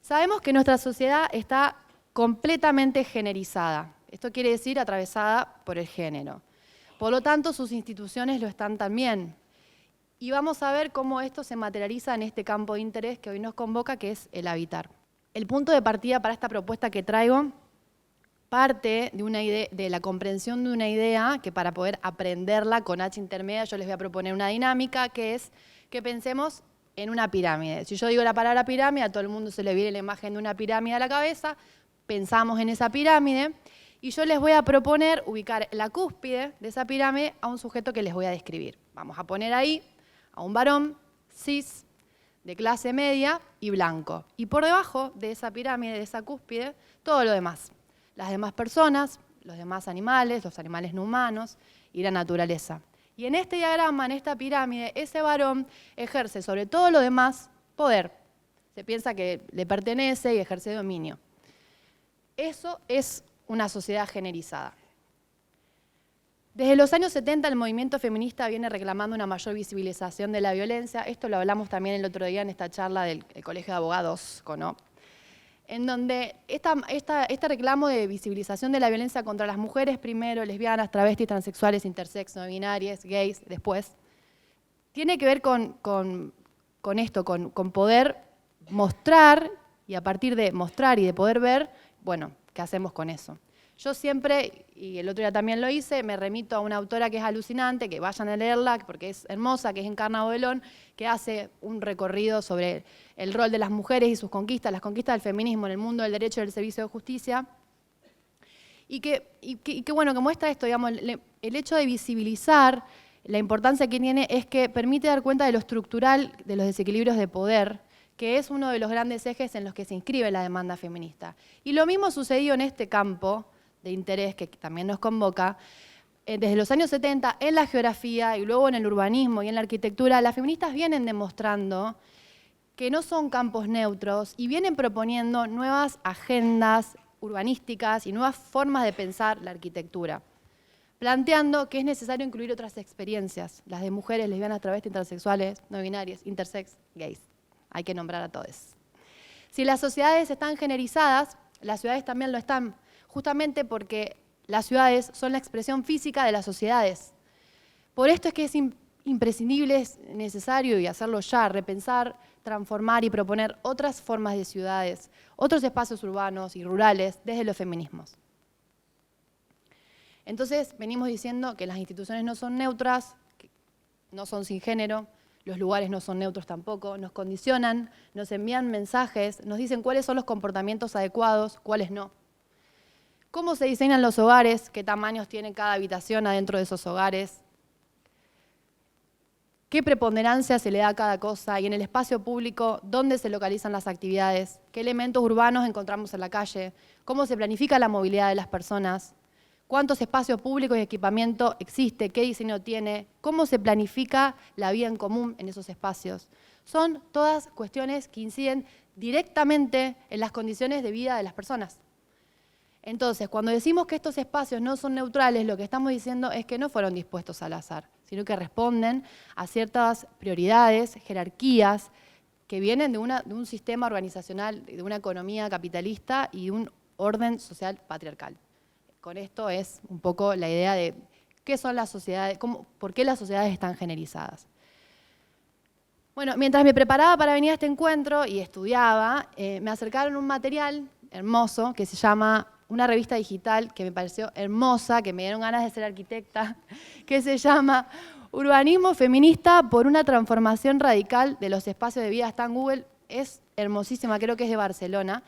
Speaker 17: Sabemos que nuestra sociedad está completamente generizada. Esto quiere decir atravesada por el género. Por lo tanto, sus instituciones lo están también. Y vamos a ver cómo esto se materializa en este campo de interés que hoy nos convoca, que es el habitar. El punto de partida para esta propuesta que traigo parte de una idea, de la comprensión de una idea que para poder aprenderla con H intermedia yo les voy a proponer una dinámica que es que pensemos en una pirámide. Si yo digo la palabra pirámide, a todo el mundo se le viene la imagen de una pirámide a la cabeza, pensamos en esa pirámide y yo les voy a proponer ubicar la cúspide de esa pirámide a un sujeto que les voy a describir. Vamos a poner ahí a un varón cis, de clase media y blanco. Y por debajo de esa pirámide, de esa cúspide, todo lo demás. Las demás personas, los demás animales, los animales no humanos y la naturaleza. Y en este diagrama, en esta pirámide, ese varón ejerce sobre todo lo demás poder. Se piensa que le pertenece y ejerce dominio. Eso es una sociedad generizada. Desde los años 70 el movimiento feminista viene reclamando una mayor visibilización de la violencia. Esto lo hablamos también el otro día en esta charla del Colegio de Abogados, ¿no? En donde este reclamo de visibilización de la violencia contra las mujeres, primero, lesbianas, travestis, transexuales, intersex, no binarias, gays, después, tiene que ver con esto, con poder mostrar, y a partir de mostrar y de poder ver, bueno, ¿qué hacemos con eso? Yo siempre, y el otro día también lo hice, me remito a una autora que es alucinante, que vayan a leerla porque es hermosa, que es Encarna Bodelón, que hace un recorrido sobre el rol de las mujeres y sus conquistas, las conquistas del feminismo en el mundo del derecho y del servicio de justicia. Y que bueno, que muestra esto, digamos, el hecho de visibilizar la importancia que tiene es que permite dar cuenta de lo estructural de los desequilibrios de poder, que es uno de los grandes ejes en los que se inscribe la demanda feminista. Y lo mismo sucedió en este campo de interés que también nos convoca, desde los años 70 en la geografía y luego en el urbanismo y en la arquitectura, las feministas vienen demostrando que no son campos neutros y vienen proponiendo nuevas agendas urbanísticas y nuevas formas de pensar la arquitectura, planteando que es necesario incluir otras experiencias, las de mujeres, lesbianas, travestis, transexuales, no binarias, intersex, gays. Hay que nombrar a todos. Si las sociedades están generizadas, las ciudades también lo están, justamente porque las ciudades son la expresión física de las sociedades. Por esto es que es imprescindible, es necesario, y hacerlo ya, repensar, transformar y proponer otras formas de ciudades, otros espacios urbanos y rurales desde los feminismos. Entonces, venimos diciendo que las instituciones no son neutras, que no son sin género, los lugares no son neutros tampoco, nos condicionan, nos envían mensajes, nos dicen cuáles son los comportamientos adecuados, cuáles no. Cómo se diseñan los hogares, qué tamaños tiene cada habitación adentro de esos hogares, qué preponderancia se le da a cada cosa y en el espacio público, dónde se localizan las actividades, qué elementos urbanos encontramos en la calle, cómo se planifica la movilidad de las personas, cuántos espacios públicos y equipamiento existe, qué diseño tiene, cómo se planifica la vida en común en esos espacios. Son todas cuestiones que inciden directamente en las condiciones de vida de las personas. Entonces, cuando decimos que estos espacios no son neutrales, lo que estamos diciendo es que no fueron dispuestos al azar, sino que responden a ciertas prioridades, jerarquías, que vienen de un sistema organizacional, de una economía capitalista y de un orden social patriarcal. Con esto es un poco la idea de qué son las sociedades, por qué las sociedades están generizadas. Bueno, mientras me preparaba para venir a este encuentro y estudiaba, me acercaron un material hermoso que se llama una revista digital que me pareció hermosa, que me dieron ganas de ser arquitecta, que se llama Urbanismo Feminista por una transformación radical de los espacios de vida. Está en Google, es hermosísima, creo que es de Barcelona,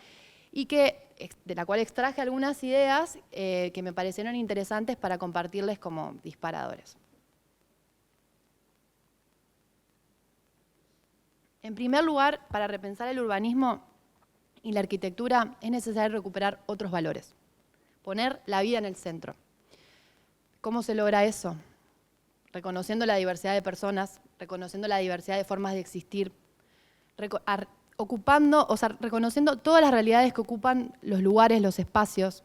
Speaker 17: y de la cual extraje algunas ideas que me parecieron interesantes para compartirles como disparadores. En primer lugar, para repensar el urbanismo y la arquitectura es necesario recuperar otros valores, poner la vida en el centro. ¿Cómo se logra eso? Reconociendo la diversidad de personas, reconociendo la diversidad de formas de existir, reconociendo todas las realidades que ocupan los lugares, los espacios,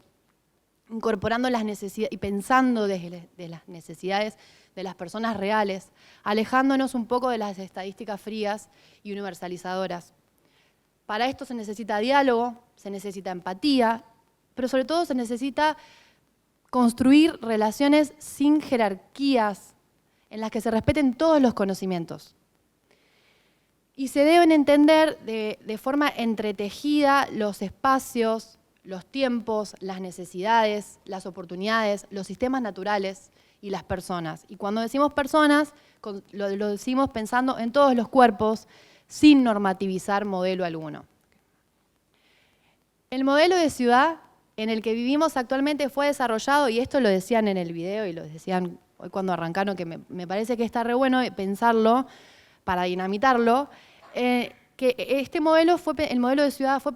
Speaker 17: incorporando las necesidades y pensando desde las necesidades de las personas reales, alejándonos un poco de las estadísticas frías y universalizadoras. Para esto se necesita diálogo, se necesita empatía, pero sobre todo se necesita construir relaciones sin jerarquías, en las que se respeten todos los conocimientos. Y se deben entender de forma entretejida los espacios, los tiempos, las necesidades, las oportunidades, los sistemas naturales y las personas. Y cuando decimos personas, lo decimos pensando en todos los cuerpos, sin normativizar modelo alguno. El modelo de ciudad en el que vivimos actualmente fue desarrollado, y esto lo decían en el video y lo decían hoy cuando arrancaron, que me parece que está re bueno pensarlo para dinamitarlo, que el modelo de ciudad fue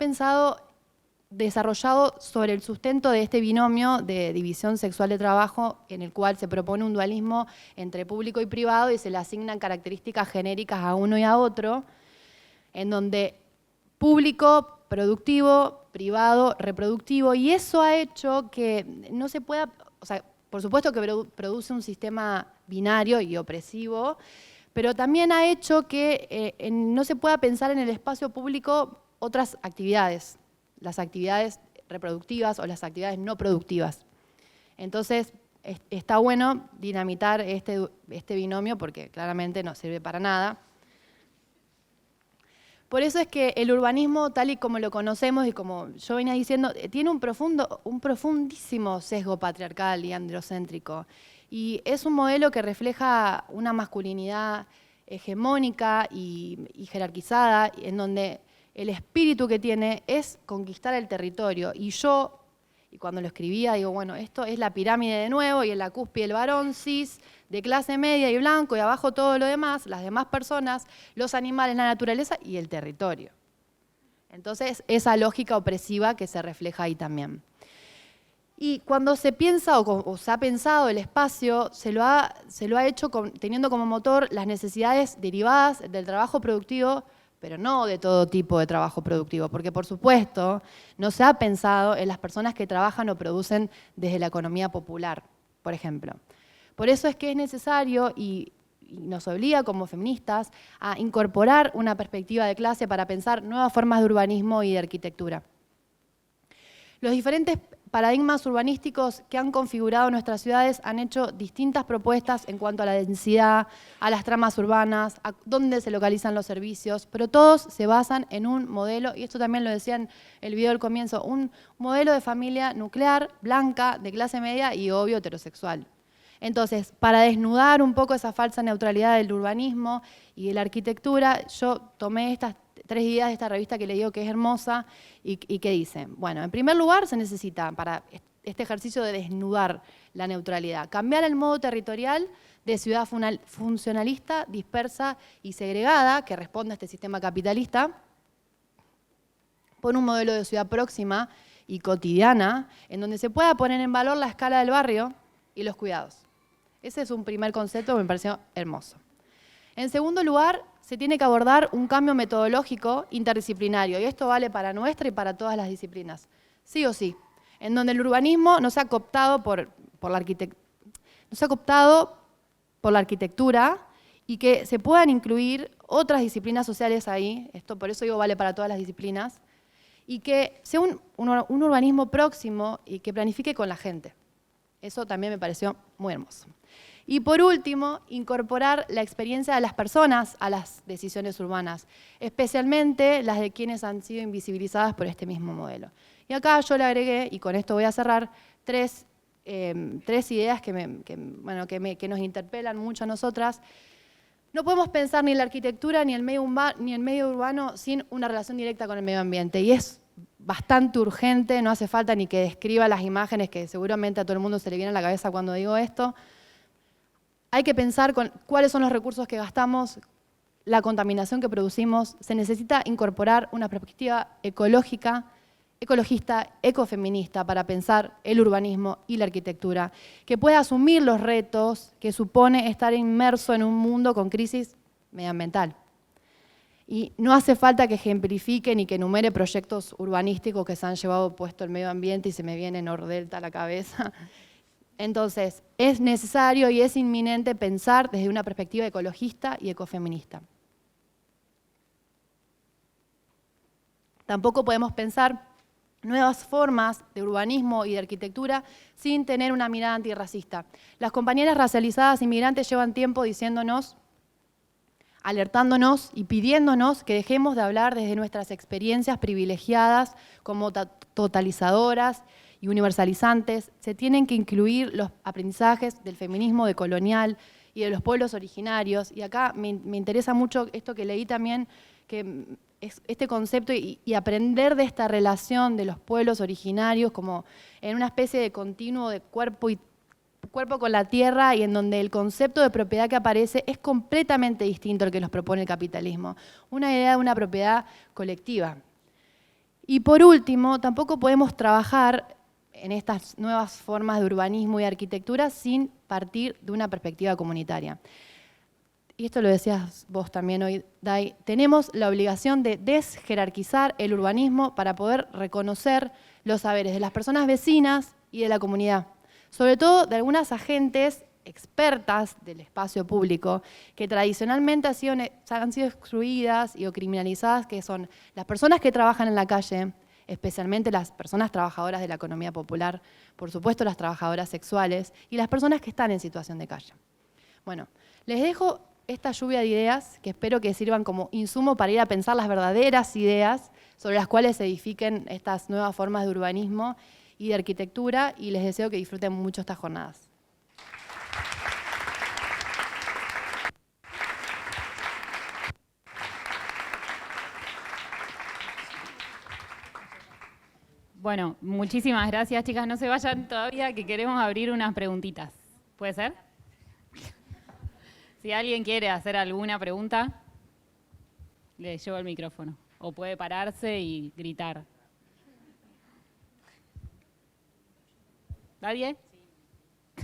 Speaker 17: desarrollado sobre el sustento de este binomio de división sexual de trabajo, en el cual se propone un dualismo entre público y privado y se le asignan características genéricas a uno y a otro, en donde público, productivo, privado, reproductivo, y eso ha hecho que no se pueda, o sea, por supuesto que produce un sistema binario y opresivo, pero también ha hecho que no se pueda pensar en el espacio público otras actividades, las actividades reproductivas o las actividades no productivas. Entonces, está bueno dinamitar este binomio porque claramente no sirve para nada. Por eso es que el urbanismo, tal y como lo conocemos y como yo venía diciendo, tiene un profundísimo sesgo patriarcal y androcéntrico. Y es un modelo que refleja una masculinidad hegemónica y jerarquizada, en donde el espíritu que tiene es conquistar el territorio. Y cuando lo escribía, digo, bueno, esto es la pirámide de nuevo, y en la cúspide el varón cis, de clase media y blanco, y abajo todo lo demás, las demás personas, los animales, la naturaleza y el territorio. Entonces, esa lógica opresiva que se refleja ahí también. Y cuando se piensa o se ha pensado el espacio, se lo ha hecho teniendo como motor las necesidades derivadas del trabajo productivo, pero no de todo tipo de trabajo productivo, porque por supuesto no se ha pensado en las personas que trabajan o producen desde la economía popular, por ejemplo. Por eso es que es necesario y nos obliga como feministas a incorporar una perspectiva de clase para pensar nuevas formas de urbanismo y de arquitectura. Los diferentes paradigmas urbanísticos que han configurado nuestras ciudades han hecho distintas propuestas en cuanto a la densidad, a las tramas urbanas, a dónde se localizan los servicios, pero todos se basan en un modelo, y esto también lo decía en el video del comienzo, un modelo de familia nuclear, blanca, de clase media y obvio heterosexual. Entonces, para desnudar un poco esa falsa neutralidad del urbanismo y de la arquitectura, yo tomé estas 3 ideas de esta revista que le digo que es hermosa y que dice, bueno, en primer lugar se necesita para este ejercicio de desnudar la neutralidad, cambiar el modo territorial de ciudad funcionalista, dispersa y segregada, que responde a este sistema capitalista, por un modelo de ciudad próxima y cotidiana, en donde se pueda poner en valor la escala del barrio y los cuidados. Ese es un primer concepto que me pareció hermoso. En segundo lugar, se tiene que abordar un cambio metodológico interdisciplinario, y esto vale para nuestra y para todas las disciplinas, sí o sí, en donde el urbanismo no sea cooptado por la arquitectura y que se puedan incluir otras disciplinas sociales ahí, esto por eso digo vale para todas las disciplinas, y que sea un urbanismo próximo y que planifique con la gente. Eso también me pareció muy hermoso. Y por último, incorporar la experiencia de las personas a las decisiones urbanas, especialmente las de quienes han sido invisibilizadas por este mismo modelo. Y acá yo le agregué, y con esto voy a cerrar, tres ideas que nos interpelan mucho a nosotras. No podemos pensar ni la arquitectura ni el medio urbano sin una relación directa con el medio ambiente, y es bastante urgente, no hace falta ni que describa las imágenes que seguramente a todo el mundo se le viene a la cabeza cuando digo esto. Hay que pensar cuáles son los recursos que gastamos, la contaminación que producimos. Se necesita incorporar una perspectiva ecologista, ecofeminista para pensar el urbanismo y la arquitectura, que pueda asumir los retos que supone estar inmerso en un mundo con crisis medioambiental. Y no hace falta que ejemplifique ni que enumere proyectos urbanísticos que se han llevado puesto el medio ambiente y se me viene Nordelta a la cabeza. Entonces, es necesario y es inminente pensar desde una perspectiva ecologista y ecofeminista. Tampoco podemos pensar nuevas formas de urbanismo y de arquitectura sin tener una mirada antirracista. Las compañeras racializadas inmigrantes llevan tiempo diciéndonos, alertándonos y pidiéndonos que dejemos de hablar desde nuestras experiencias privilegiadas como totalizadoras y universalizantes. Se tienen que incluir los aprendizajes del feminismo decolonial y de los pueblos originarios. Y acá me interesa mucho esto que leí también, que es este concepto y aprender de esta relación de los pueblos originarios como en una especie de continuo de cuerpo con la tierra, y en donde el concepto de propiedad que aparece es completamente distinto al que nos propone el capitalismo. Una idea de una propiedad colectiva. Y por último, tampoco podemos trabajar en estas nuevas formas de urbanismo y arquitectura sin partir de una perspectiva comunitaria. Y esto lo decías vos también hoy, Dai, tenemos la obligación de desjerarquizar el urbanismo para poder reconocer los saberes de las personas vecinas y de la comunidad, sobre todo de algunas agentes expertas del espacio público que tradicionalmente han sido excluidas o criminalizadas, que son las personas que trabajan en la calle, especialmente las personas trabajadoras de la economía popular, por supuesto las trabajadoras sexuales y las personas que están en situación de calle. Bueno, les dejo esta lluvia de ideas que espero que sirvan como insumo para ir a pensar las verdaderas ideas sobre las cuales se edifiquen estas nuevas formas de urbanismo y de arquitectura, y les deseo que disfruten mucho estas jornadas.
Speaker 6: Bueno, muchísimas gracias, chicas. No se vayan todavía, que queremos abrir unas preguntitas. ¿Puede ser? Si alguien quiere hacer alguna pregunta, le llevo el micrófono. O puede pararse y gritar. ¿Nadie?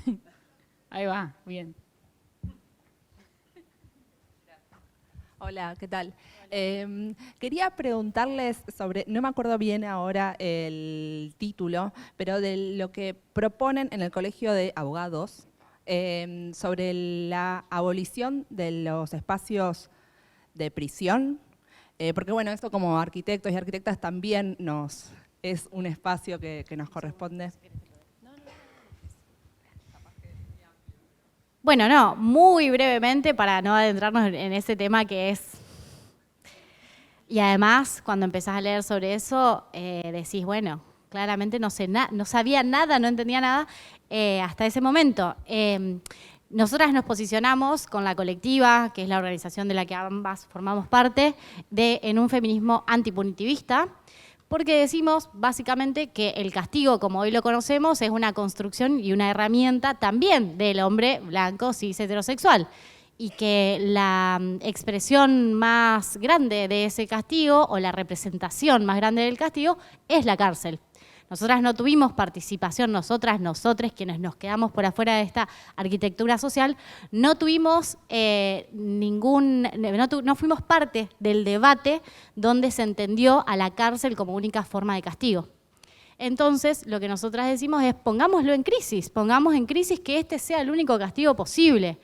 Speaker 6: Sí. Ahí va, bien.
Speaker 18: Hola, ¿qué tal? Quería preguntarles sobre, no me acuerdo bien ahora el título, pero de lo que proponen en el Colegio de Abogados sobre la abolición de los espacios de prisión, porque bueno, esto como arquitectos y arquitectas también es un espacio que nos corresponde.
Speaker 16: Bueno, no, muy brevemente para no adentrarnos en ese tema que es... Y además, cuando empezás a leer sobre eso, decís, bueno, claramente no sabía nada, no entendía nada hasta ese momento. Nosotras nos posicionamos con la colectiva, que es la organización de la que ambas formamos parte, en un feminismo antipunitivista, porque decimos básicamente que el castigo, como hoy lo conocemos, es una construcción y una herramienta también del hombre blanco, cis, heterosexual, y que la expresión más grande de ese castigo, o la representación más grande del castigo, es la cárcel. Nosotras no tuvimos participación, nosotres, quienes nos quedamos por afuera de esta arquitectura social, no tuvimos no fuimos parte del debate donde se entendió a la cárcel como única forma de castigo. Entonces, lo que nosotras decimos es, pongámoslo en crisis, pongamos en crisis que este sea el único castigo posible.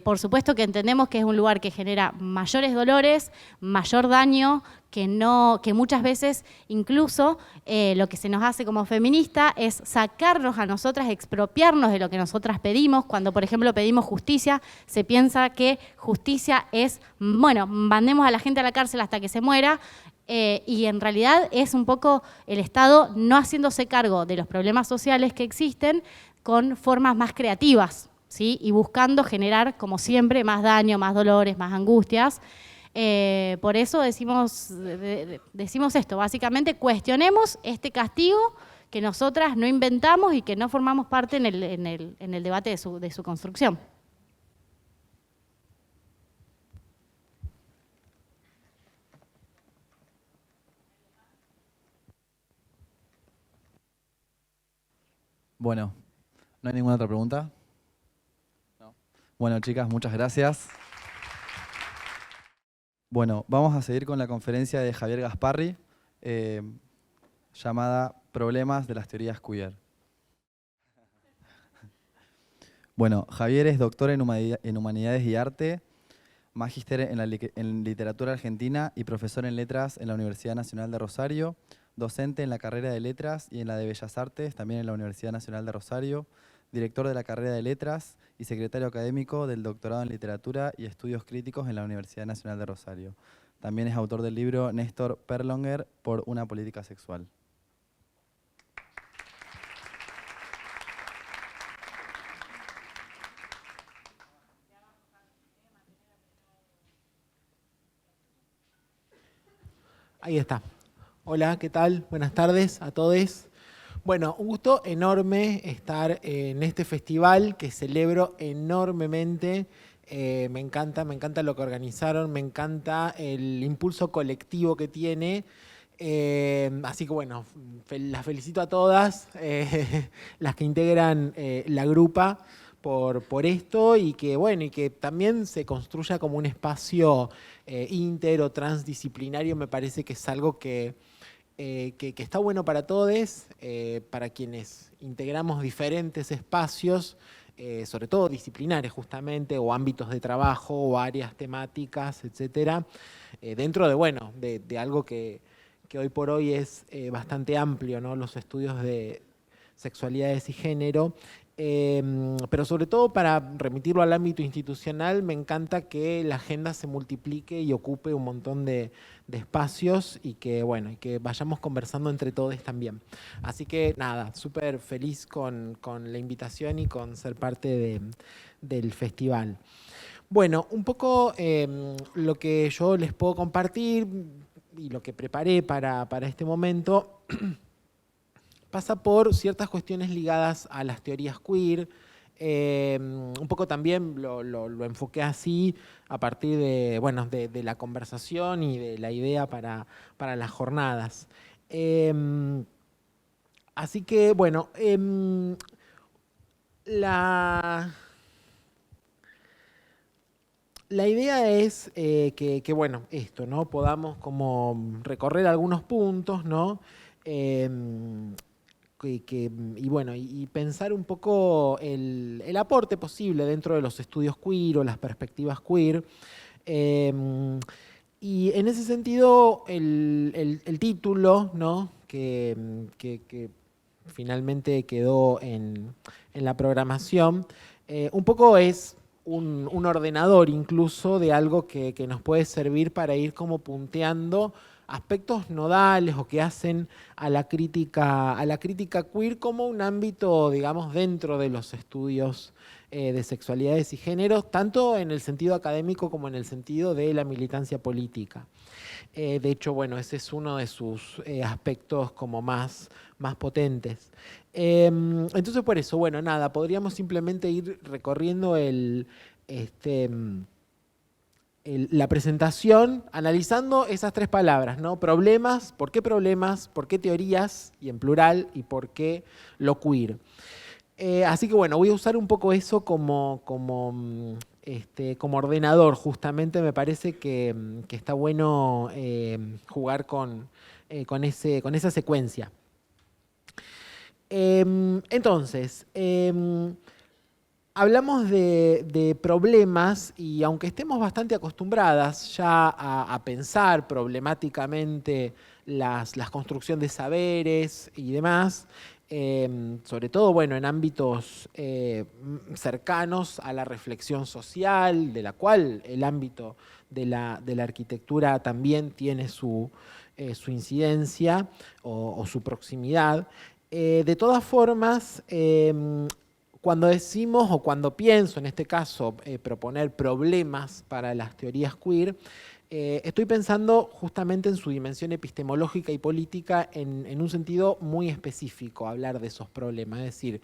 Speaker 16: Por supuesto que entendemos que es un lugar que genera mayores dolores, mayor daño, que muchas veces incluso lo que se nos hace como feminista es sacarnos a nosotras, expropiarnos de lo que nosotras pedimos. Cuando, por ejemplo, pedimos justicia, se piensa que justicia es, bueno, mandemos a la gente a la cárcel hasta que se muera, y en realidad es un poco el Estado no haciéndose cargo de los problemas sociales que existen con formas más creativas, ¿sí? Y buscando generar, como siempre, más daño, más dolores, más angustias. Por eso decimos esto, básicamente cuestionemos este castigo que nosotras no inventamos y que no formamos parte en el debate de su construcción.
Speaker 19: Bueno, ¿no hay ninguna otra pregunta? No. Bueno, chicas, muchas gracias. Bueno, vamos a seguir con la conferencia de Javier Gasparri, llamada Problemas de las teorías queer. Bueno, Javier es doctor en Humanidades y Arte, magíster en Literatura Argentina y profesor en Letras en la Universidad Nacional de Rosario, docente en la carrera de Letras y en la de Bellas Artes, también en la Universidad Nacional de Rosario, director de la carrera de Letras y secretario académico del doctorado en Literatura y Estudios Críticos en la Universidad Nacional de Rosario. También es autor del libro Néstor Perlonger, Por una política sexual.
Speaker 20: Ahí está. Hola, ¿qué tal? Buenas tardes a todos. Bueno, un gusto enorme estar en este festival que celebro enormemente. Me encanta lo que organizaron, me encanta el impulso colectivo que tiene. Así que bueno, las felicito a todas las que integran la grupa por esto y que bueno, y que también se construya como un espacio inter o transdisciplinario. Me parece que es algo que está bueno para todos, para quienes integramos diferentes espacios, sobre todo disciplinares justamente, o ámbitos de trabajo, o áreas temáticas, etcétera, dentro de, bueno, de algo que hoy por hoy es bastante amplio, ¿no? Los estudios de sexualidades y género. Pero sobre todo para remitirlo al ámbito institucional, me encanta que la agenda se multiplique y ocupe un montón de espacios y que, bueno, y que vayamos conversando entre todos también. Así que nada, súper feliz con la invitación y con ser parte del festival. Bueno, un poco lo que yo les puedo compartir y lo que preparé para este momento pasa por ciertas cuestiones ligadas a las teorías queer. Un poco también lo enfoqué así a partir de, bueno, de la conversación y de la idea para las jornadas. Así que, bueno, la idea es que, bueno, esto, ¿no? Podamos como recorrer algunos puntos, ¿no? Y bueno, y pensar un poco el aporte posible dentro de los estudios queer o las perspectivas queer. Y en ese sentido, el título, ¿no? que finalmente quedó en la programación, un poco es un ordenador incluso de algo que nos puede servir para ir como punteando aspectos nodales o que hacen a la crítica queer como un ámbito, digamos, dentro de los estudios de sexualidades y géneros, tanto en el sentido académico como en el sentido de la militancia política. De hecho, bueno, ese es uno de sus aspectos como más potentes. Entonces, por eso, bueno, nada, podríamos simplemente ir recorriendo la presentación, analizando esas tres palabras, ¿no? Problemas, ¿por qué teorías? Y en plural, y por qué lo queer. Así que bueno, voy a usar un poco eso como ordenador, justamente. Me parece que está bueno jugar con esa secuencia. Entonces, hablamos de problemas y aunque estemos bastante acostumbradas ya a pensar problemáticamente las construcciones de saberes y demás, sobre todo bueno, en ámbitos cercanos a la reflexión social, de la cual el ámbito de la arquitectura también tiene su incidencia o su proximidad. De todas formas, cuando decimos o cuando pienso, en este caso, proponer problemas para las teorías queer, estoy pensando justamente en su dimensión epistemológica y política en un sentido muy específico, hablar de esos problemas. Es decir,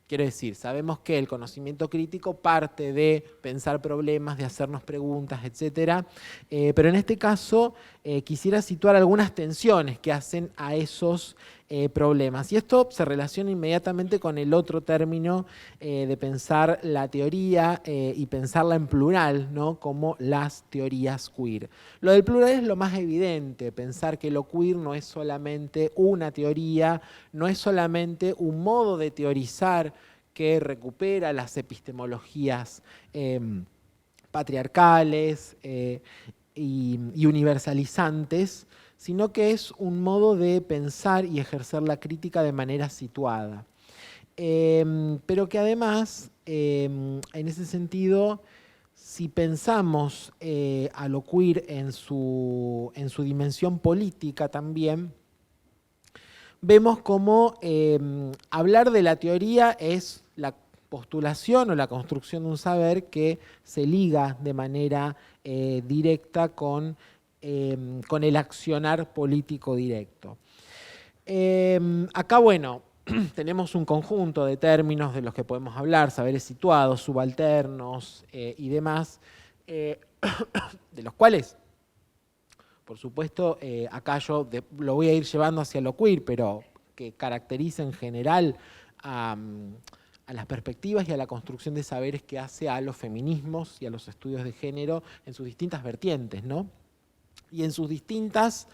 Speaker 20: quiero decir, sabemos que el conocimiento crítico parte de pensar problemas, de hacernos preguntas, etc. Pero en este caso quisiera situar algunas tensiones que hacen a esos problemas. Y esto se relaciona inmediatamente con el otro término de pensar la teoría y pensarla en plural, ¿no? Como las teorías queer. Lo del plural es lo más evidente, pensar que lo queer no es solamente una teoría, no es solamente un modo de teorizar que recupera las epistemologías patriarcales y universalizantes, sino que es un modo de pensar y ejercer la crítica de manera situada. pero que además, en ese sentido, si pensamos a lo queer en su dimensión política también, vemos cómo hablar de la teoría es la postulación o la construcción de un saber que se liga de manera directa con el accionar político directo. Acá, bueno, tenemos un conjunto de términos de los que podemos hablar, saberes situados, subalternos y demás, de los cuales, por supuesto, acá yo lo voy a ir llevando hacia lo queer, pero que caracteriza en general a las perspectivas y a la construcción de saberes que hace a los feminismos y a los estudios de género en sus distintas vertientes, ¿no? Y en sus distintas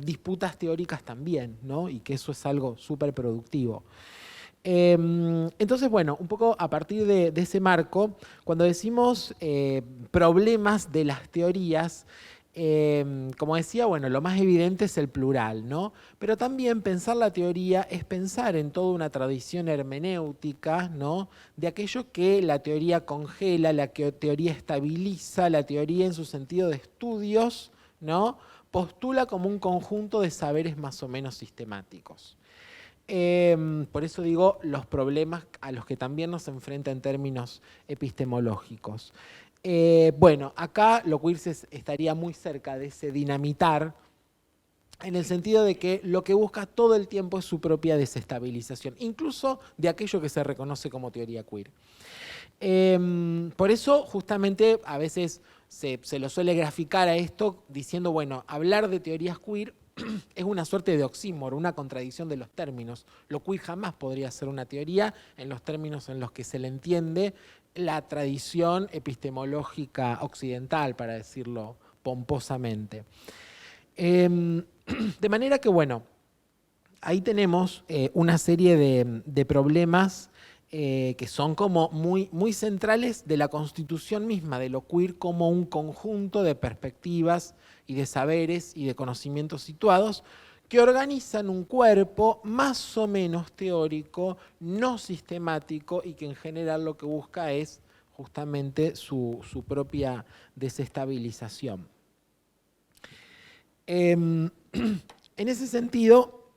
Speaker 20: disputas teóricas también, ¿no? Y que eso es algo súper productivo. Entonces, bueno, un poco a partir de ese marco, cuando decimos problemas de las teorías, como decía, bueno, lo más evidente es el plural, ¿no? Pero también pensar la teoría es pensar en toda una tradición hermenéutica, ¿no? De aquello que la teoría congela, la que teoría estabiliza, la teoría en su sentido de estudios, ¿no? Postula como un conjunto de saberes más o menos sistemáticos. Por eso digo los problemas a los que también nos enfrenta en términos epistemológicos. Bueno, acá lo queer estaría muy cerca de ese dinamitar, en el sentido de que lo que busca todo el tiempo es su propia desestabilización, incluso de aquello que se reconoce como teoría queer. Por eso, justamente, a veces se lo suele graficar a esto diciendo, bueno, hablar de teorías queer es una suerte de oxímoro, una contradicción de los términos. Lo queer jamás podría ser una teoría en los términos en los que se le entiende la tradición epistemológica occidental, para decirlo pomposamente. De manera que, bueno, ahí tenemos una serie de problemas que son como muy centrales de la constitución misma de lo queer como un conjunto de perspectivas y de saberes y de conocimientos situados que organizan un cuerpo más o menos teórico, no sistemático y que en general lo que busca es justamente su propia desestabilización. En ese sentido,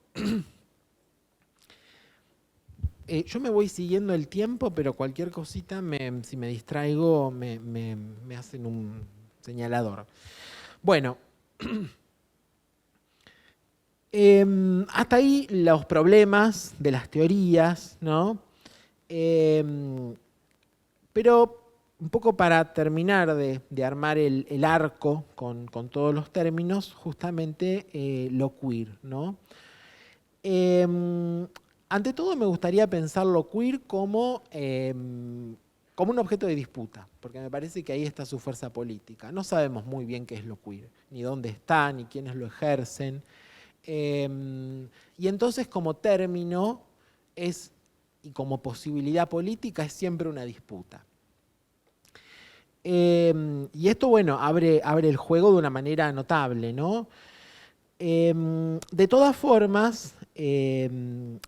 Speaker 20: yo me voy siguiendo el tiempo, pero cualquier cosita, si me distraigo, me hacen un señalador. Bueno, hasta ahí los problemas de las teorías, ¿no? Pero un poco para terminar de armar el arco con todos los términos, justamente lo queer, ¿no? Ante todo me gustaría pensar lo queer como un objeto de disputa, porque me parece que ahí está su fuerza política. No sabemos muy bien qué es lo queer, ni dónde está, ni quiénes lo ejercen. Y entonces como término y como posibilidad política es siempre una disputa. Y esto, bueno, abre el juego de una manera notable, ¿no? De todas formas,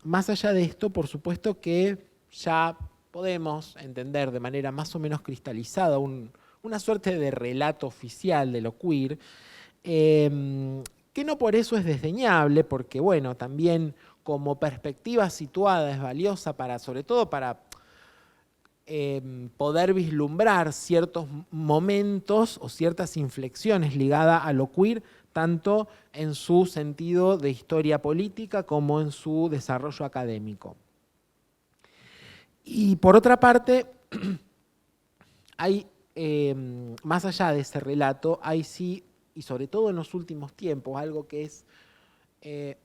Speaker 20: más allá de esto, por supuesto que ya podemos entender de manera más o menos cristalizada una suerte de relato oficial de lo queer, que no por eso es desdeñable, porque bueno, también como perspectiva situada es valiosa sobre todo para poder vislumbrar ciertos momentos o ciertas inflexiones ligadas a lo queer, tanto en su sentido de historia política como en su desarrollo académico. Y por otra parte, hay, más allá de ese relato, hay sí, y sobre todo en los últimos tiempos, algo que es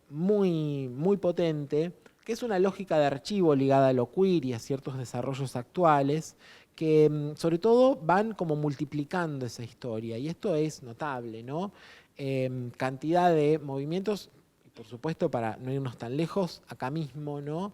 Speaker 20: muy potente, que es una lógica de archivo ligada a lo queer y a ciertos desarrollos actuales, que sobre todo van como multiplicando esa historia, y esto es notable, ¿no? Cantidad de movimientos, por supuesto, para no irnos tan lejos, acá mismo, ¿no?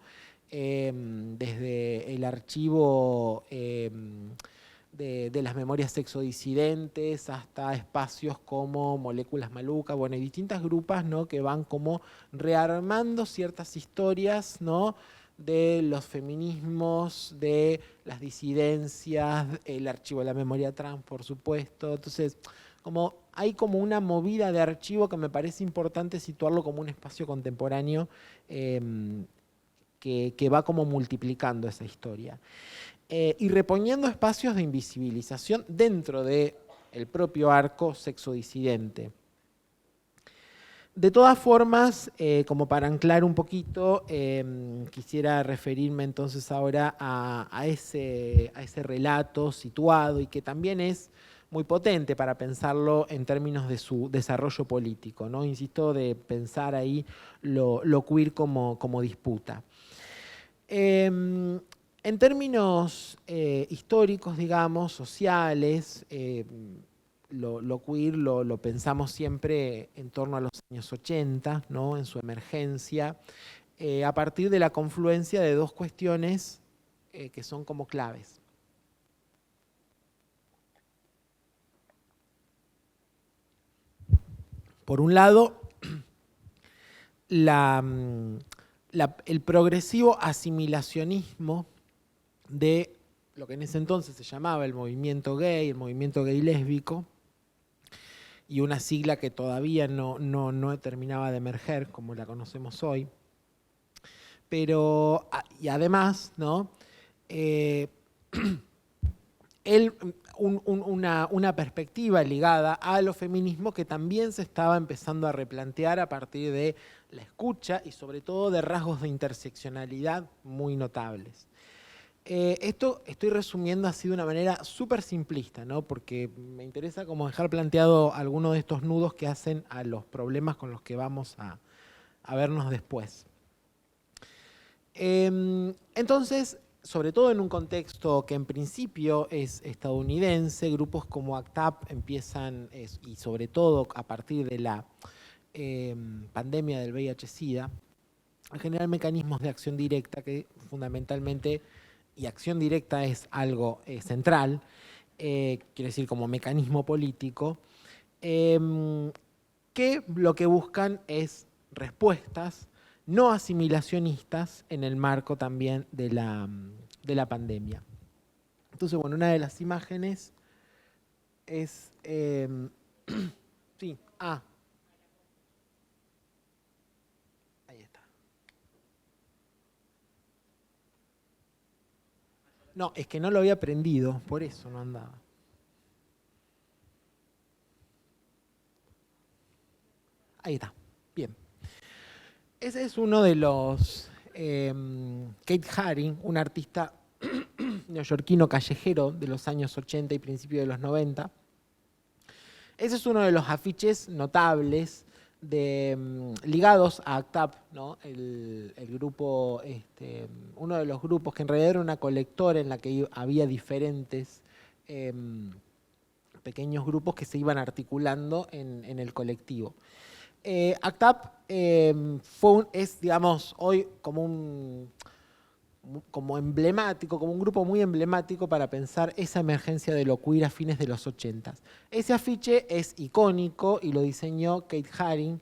Speaker 20: Desde el archivo de las memorias sexodisidentes hasta espacios como Moléculas Malucas, bueno, hay distintas grupas, ¿no? Que van como rearmando ciertas historias, ¿no? de los feminismos, de las disidencias, el archivo de la memoria trans, por supuesto. Entonces, hay como una movida de archivo que me parece importante situarlo como un espacio contemporáneo que va como multiplicando esa historia. Y reponiendo espacios de invisibilización dentro del propio arco sexodisidente. De todas formas, como para anclar un poquito, quisiera referirme entonces ahora a ese relato situado y que también es muy potente para pensarlo en términos de su desarrollo político, ¿no? Insisto, de pensar ahí lo queer como disputa. En términos históricos, digamos, sociales, lo queer lo pensamos siempre en torno a los años 80, ¿no? En su emergencia, a partir de la confluencia de dos cuestiones que son como claves. Por un lado, el progresivo asimilacionismo de lo que en ese entonces se llamaba el movimiento gay lésbico, y una sigla que todavía no terminaba de emerger como la conocemos hoy. Pero, y además, ¿no? Una perspectiva ligada a los feminismos que también se estaba empezando a replantear a partir de la escucha y sobre todo de rasgos de interseccionalidad muy notables. Esto estoy resumiendo así de una manera súper simplista, ¿no? Porque me interesa como dejar planteado algunos de estos nudos que hacen a los problemas con los que vamos a vernos después. Entonces, sobre todo en un contexto que en principio es estadounidense, grupos como ACT UP empiezan, y sobre todo a partir de la pandemia del VIH-Sida, a generar mecanismos de acción directa que fundamentalmente, y acción directa es algo central, quiero decir como mecanismo político, que lo que buscan es respuestas no asimilacionistas en el marco también de la pandemia. Entonces, bueno, una de las imágenes es... sí, ahí está. No, es que no lo había prendido, por eso no andaba. Ahí está, bien. Ese es uno de los... Kate Haring, un artista neoyorquino callejero de los años 80 y principios de los 90. Ese es uno de los afiches notables ligados a ACT UP, ¿no? El grupo, uno de los grupos que en realidad era una colectora en la que había diferentes pequeños grupos que se iban articulando en el colectivo. ACT UP es, digamos, hoy como emblemático, como un grupo muy emblemático para pensar esa emergencia de lo queer a fines de los 80. Ese afiche es icónico y lo diseñó Kate Haring,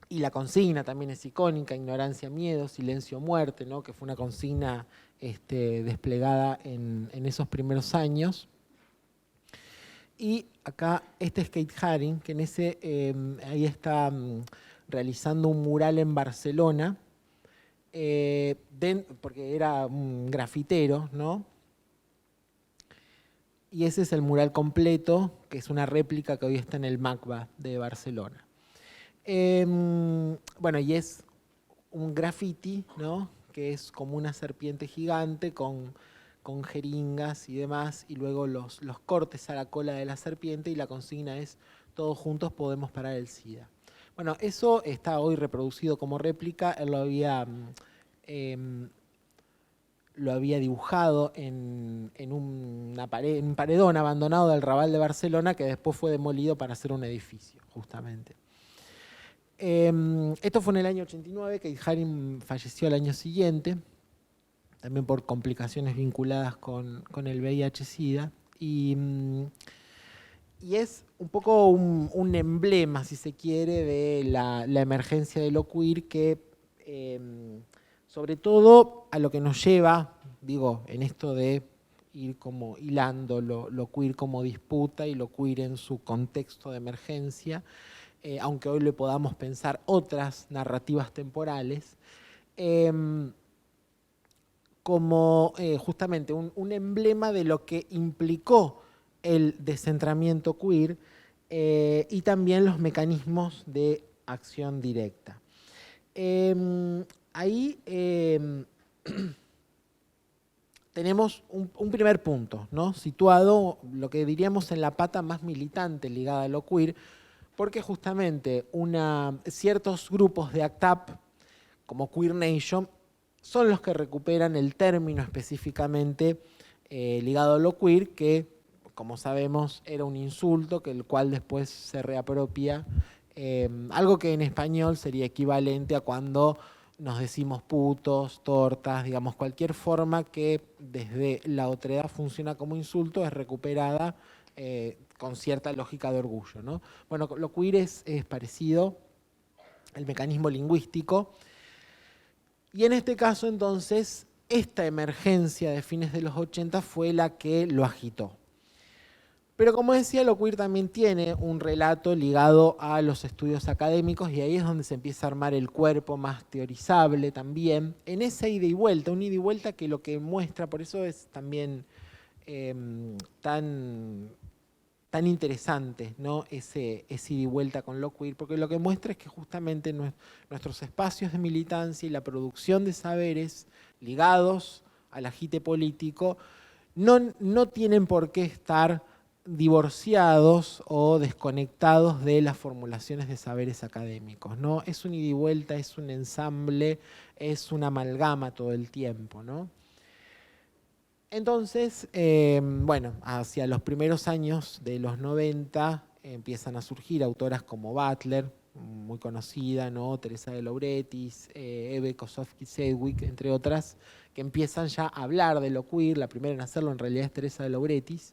Speaker 20: y la consigna también es icónica: ignorancia, miedo, silencio, muerte, ¿no? Que fue una consigna desplegada en esos primeros años. Y acá, este es Kate Haring, que ahí está realizando un mural en Barcelona, porque era un grafitero, ¿no? Y ese es el mural completo, que es una réplica que hoy está en el MACBA de Barcelona. Bueno, y es un graffiti, ¿no? Que es como una serpiente gigante con jeringas y demás, y luego los cortes a la cola de la serpiente, y la consigna es: todos juntos podemos parar el SIDA. Bueno, eso está hoy reproducido como réplica. Él lo había dibujado en un paredón abandonado del Raval de Barcelona, que después fue demolido para hacer un edificio, justamente. Esto fue en el año 89, que Haring falleció al año siguiente, también por complicaciones vinculadas con el VIH-Sida, y es un poco un emblema, si se quiere, de la emergencia de lo queer, que sobre todo a lo que nos lleva, digo, en esto de ir como hilando lo queer como disputa y lo queer en su contexto de emergencia, aunque hoy le podamos pensar otras narrativas temporales, como justamente un emblema de lo que implicó el descentramiento queer y también los mecanismos de acción directa. Ahí tenemos un primer punto, ¿no? Situado lo que diríamos en la pata más militante ligada a lo queer, porque justamente ciertos grupos de ACT UP, como Queer Nation, son los que recuperan el término específicamente ligado a lo queer, que, como sabemos, era un insulto, el cual después se reapropia, algo que en español sería equivalente a cuando nos decimos putos, tortas, digamos, cualquier forma que desde la otredad funciona como insulto es recuperada con cierta lógica de orgullo, ¿no? Bueno, lo queer es parecido, el mecanismo lingüístico, y en este caso entonces esta emergencia de fines de los 80 fue la que lo agitó. Pero como decía, lo queer también tiene un relato ligado a los estudios académicos y ahí es donde se empieza a armar el cuerpo más teorizable también, en esa ida y vuelta, un ida y vuelta que lo que muestra, por eso es también tan interesante, ¿no? ese ida y vuelta con lo queer, porque lo que muestra es que justamente nuestros espacios de militancia y la producción de saberes ligados al agite político no tienen por qué estar divorciados o desconectados de las formulaciones de saberes académicos, ¿no? Es un ida y vuelta, es un ensamble, es una amalgama todo el tiempo, ¿no? Entonces, bueno, hacia los primeros años de los 90 empiezan a surgir autoras como Butler, muy conocida, ¿no? Teresa de Lauretis, Eve Kosofsky-Sedgwick, entre otras, que empiezan ya a hablar de lo queer. La primera en hacerlo en realidad es Teresa de Lauretis,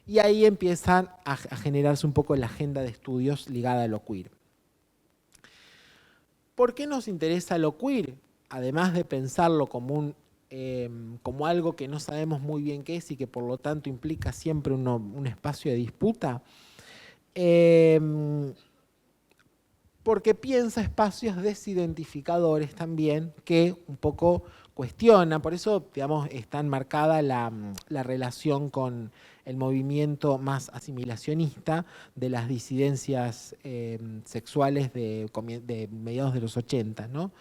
Speaker 20: y ahí empiezan a generarse un poco la agenda de estudios ligada a lo queer. ¿Por qué nos interesa lo queer? Además de pensarlo como algo que no sabemos muy bien qué es y que por lo tanto implica siempre un espacio de disputa, porque piensa espacios desidentificadores también que un poco cuestionan, por eso digamos está enmarcada la relación con el movimiento más asimilacionista de las disidencias sexuales de mediados de los 80, ¿no?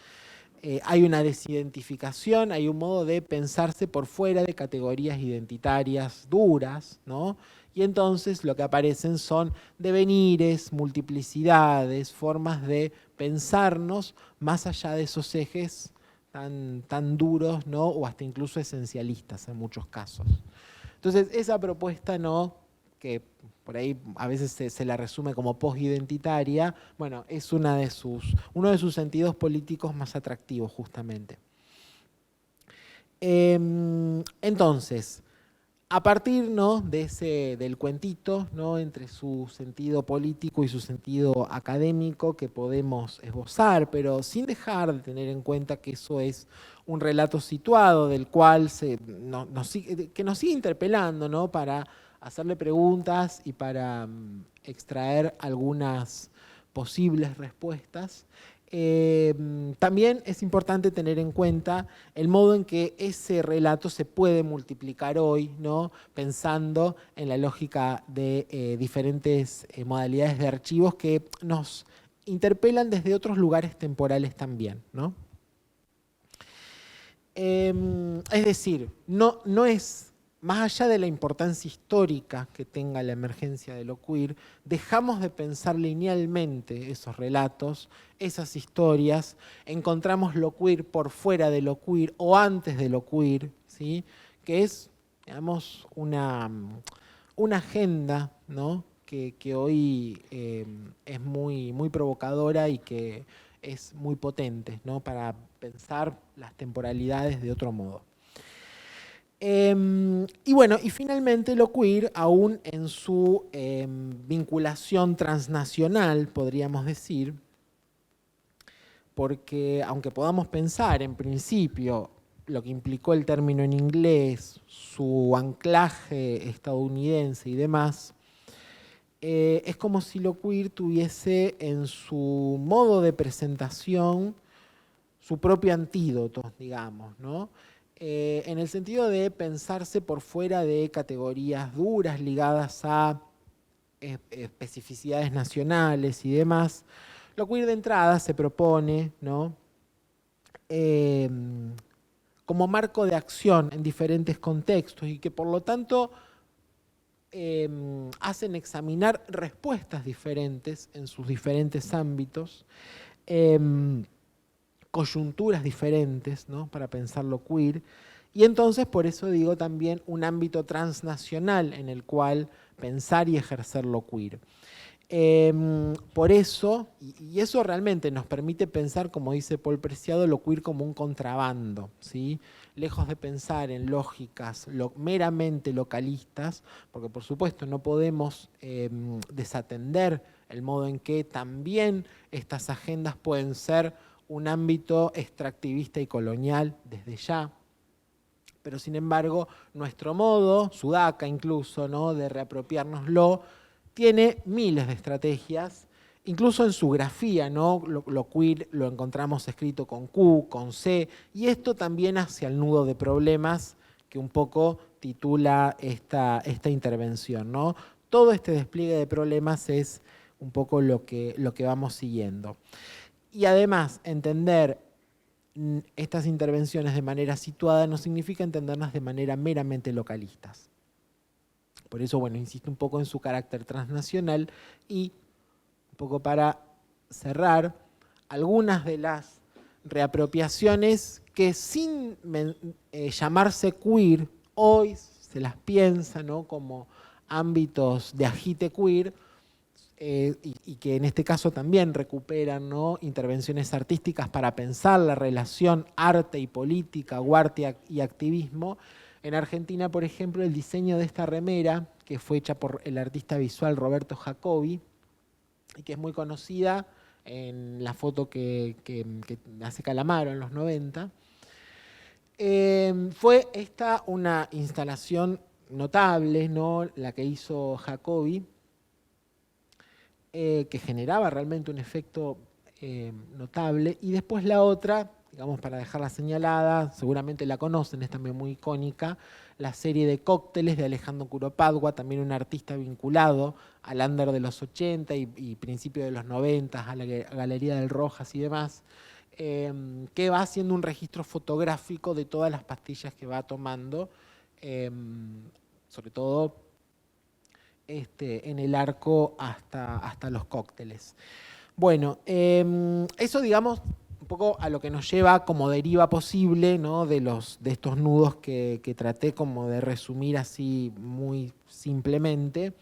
Speaker 20: Hay una desidentificación, hay un modo de pensarse por fuera de categorías identitarias duras, ¿no? Y entonces lo que aparecen son devenires, multiplicidades, formas de pensarnos más allá de esos ejes tan duros, ¿no? O hasta incluso esencialistas en muchos casos. Entonces esa propuesta, ¿no? Que por ahí a veces se la resume como posidentitaria, bueno, es uno de sus sentidos políticos más atractivos justamente. Entonces, a partir, ¿no? del cuentito, ¿no? Entre su sentido político y su sentido académico que podemos esbozar, pero sin dejar de tener en cuenta que eso es un relato situado del cual que nos sigue interpelando, ¿no? Para hacerle preguntas y para extraer algunas posibles respuestas. También es importante tener en cuenta el modo en que ese relato se puede multiplicar hoy, ¿no? Pensando en la lógica de diferentes modalidades de archivos que nos interpelan desde otros lugares temporales también, ¿no? Es decir, no es, más allá de la importancia histórica que tenga la emergencia de lo queer, dejamos de pensar linealmente esos relatos, esas historias, encontramos lo queer por fuera de lo queer o antes de lo queer, ¿sí? Que es, digamos, una agenda, ¿no? que hoy es muy provocadora y que es muy potente, ¿no? Para pensar las temporalidades de otro modo. Y bueno, y finalmente lo queer, aún en su vinculación transnacional, podríamos decir, porque aunque podamos pensar en principio lo que implicó el término en inglés, su anclaje estadounidense y demás, es como si lo queer tuviese en su modo de presentación su propio antídoto, digamos, ¿no? En el sentido de pensarse por fuera de categorías duras ligadas a especificidades nacionales y demás. Lo queer de entrada se propone, ¿no? Como marco de acción en diferentes contextos y que por lo tanto hacen examinar respuestas diferentes en sus diferentes ámbitos, coyunturas diferentes, ¿no? Para pensar lo queer, y entonces por eso digo también un ámbito transnacional en el cual pensar y ejercer lo queer. Por eso, y eso realmente nos permite pensar, como dice Paul Preciado, lo queer como un contrabando, ¿sí? Lejos de pensar en lógicas meramente localistas, porque por supuesto no podemos desatender el modo en que también estas agendas pueden ser un ámbito extractivista y colonial desde ya, pero sin embargo nuestro modo, Sudaca incluso, ¿no? De reapropiárnoslo, tiene miles de estrategias, incluso en su grafía, ¿no? Lo queer lo encontramos escrito con Q, con C, y esto también hacia el nudo de problemas que un poco titula esta intervención, ¿no? Todo este despliegue de problemas es un poco lo que vamos siguiendo. Y además, entender estas intervenciones de manera situada no significa entenderlas de manera meramente localistas. Por eso, bueno, insisto un poco en su carácter transnacional y un poco para cerrar, algunas de las reapropiaciones que sin llamarse queer, hoy se las piensa, ¿no? Como ámbitos de agite queer, y que en este caso también recuperan, ¿no? Intervenciones artísticas para pensar la relación arte y política, o arte y activismo. En Argentina, por ejemplo, el diseño de esta remera, que fue hecha por el artista visual Roberto Jacobi, y que es muy conocida en la foto que hace Calamaro en los 90, fue esta una instalación notable, ¿no? La que hizo Jacobi, que generaba realmente un efecto notable, y después la otra, digamos para dejarla señalada, seguramente la conocen, es también muy icónica, la serie de cócteles de Alejandro Curopadua, también un artista vinculado al under de los 80 y principios de los 90, a la Galería del Rojas y demás, que va haciendo un registro fotográfico de todas las pastillas que va tomando, sobre todo en el arco hasta los cócteles. Bueno, eso digamos un poco a lo que nos lleva como deriva posible, ¿no? de estos nudos que traté como de resumir así muy simplemente.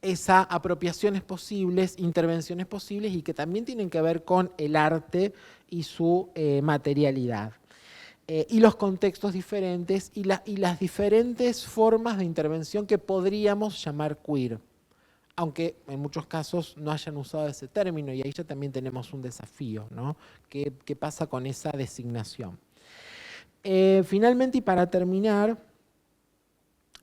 Speaker 20: Esas apropiaciones posibles, intervenciones posibles y que también tienen que ver con el arte y su materialidad. Y los contextos diferentes y las diferentes formas de intervención que podríamos llamar queer, aunque en muchos casos no hayan usado ese término, y ahí ya también tenemos un desafío, ¿no? ¿Qué pasa con esa designación? Finalmente, y para terminar,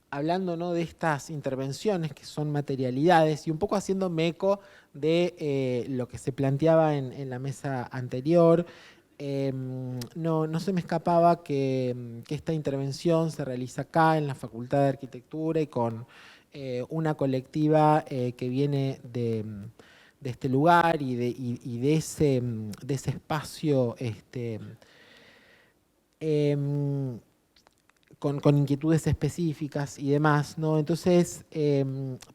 Speaker 20: hablando, ¿no? De estas intervenciones que son materialidades, y un poco haciéndome eco de lo que se planteaba en la mesa anterior, no se me escapaba que esta intervención se realiza acá en la Facultad de Arquitectura y con una colectiva que viene de este lugar y de ese espacio con inquietudes específicas y demás, ¿no? Entonces,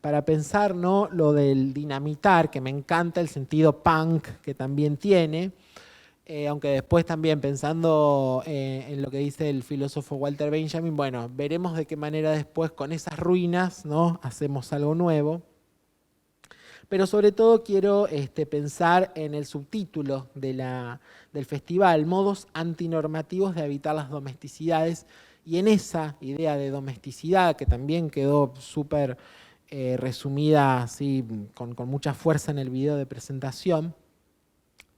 Speaker 20: para pensar, ¿no? Lo del dinamitar, que me encanta el sentido punk que también tiene, aunque después también pensando en lo que dice el filósofo Walter Benjamin, bueno, veremos de qué manera después con esas ruinas, ¿no? Hacemos algo nuevo. Pero sobre todo quiero pensar en el subtítulo del festival, modos antinormativos de habitar las domesticidades, y en esa idea de domesticidad que también quedó súper resumida así, con mucha fuerza en el video de presentación,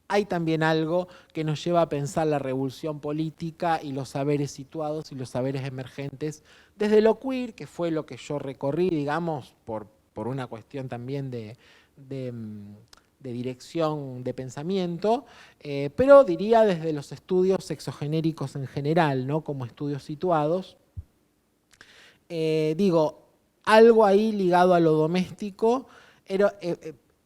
Speaker 20: hay también algo que nos lleva a pensar la revolución política y los saberes situados y los saberes emergentes desde lo queer, que fue lo que yo recorrí, digamos, por una cuestión también de dirección de pensamiento, pero diría desde los estudios sexogenéricos en general, ¿no? Como estudios situados. Digo, algo ahí ligado a lo doméstico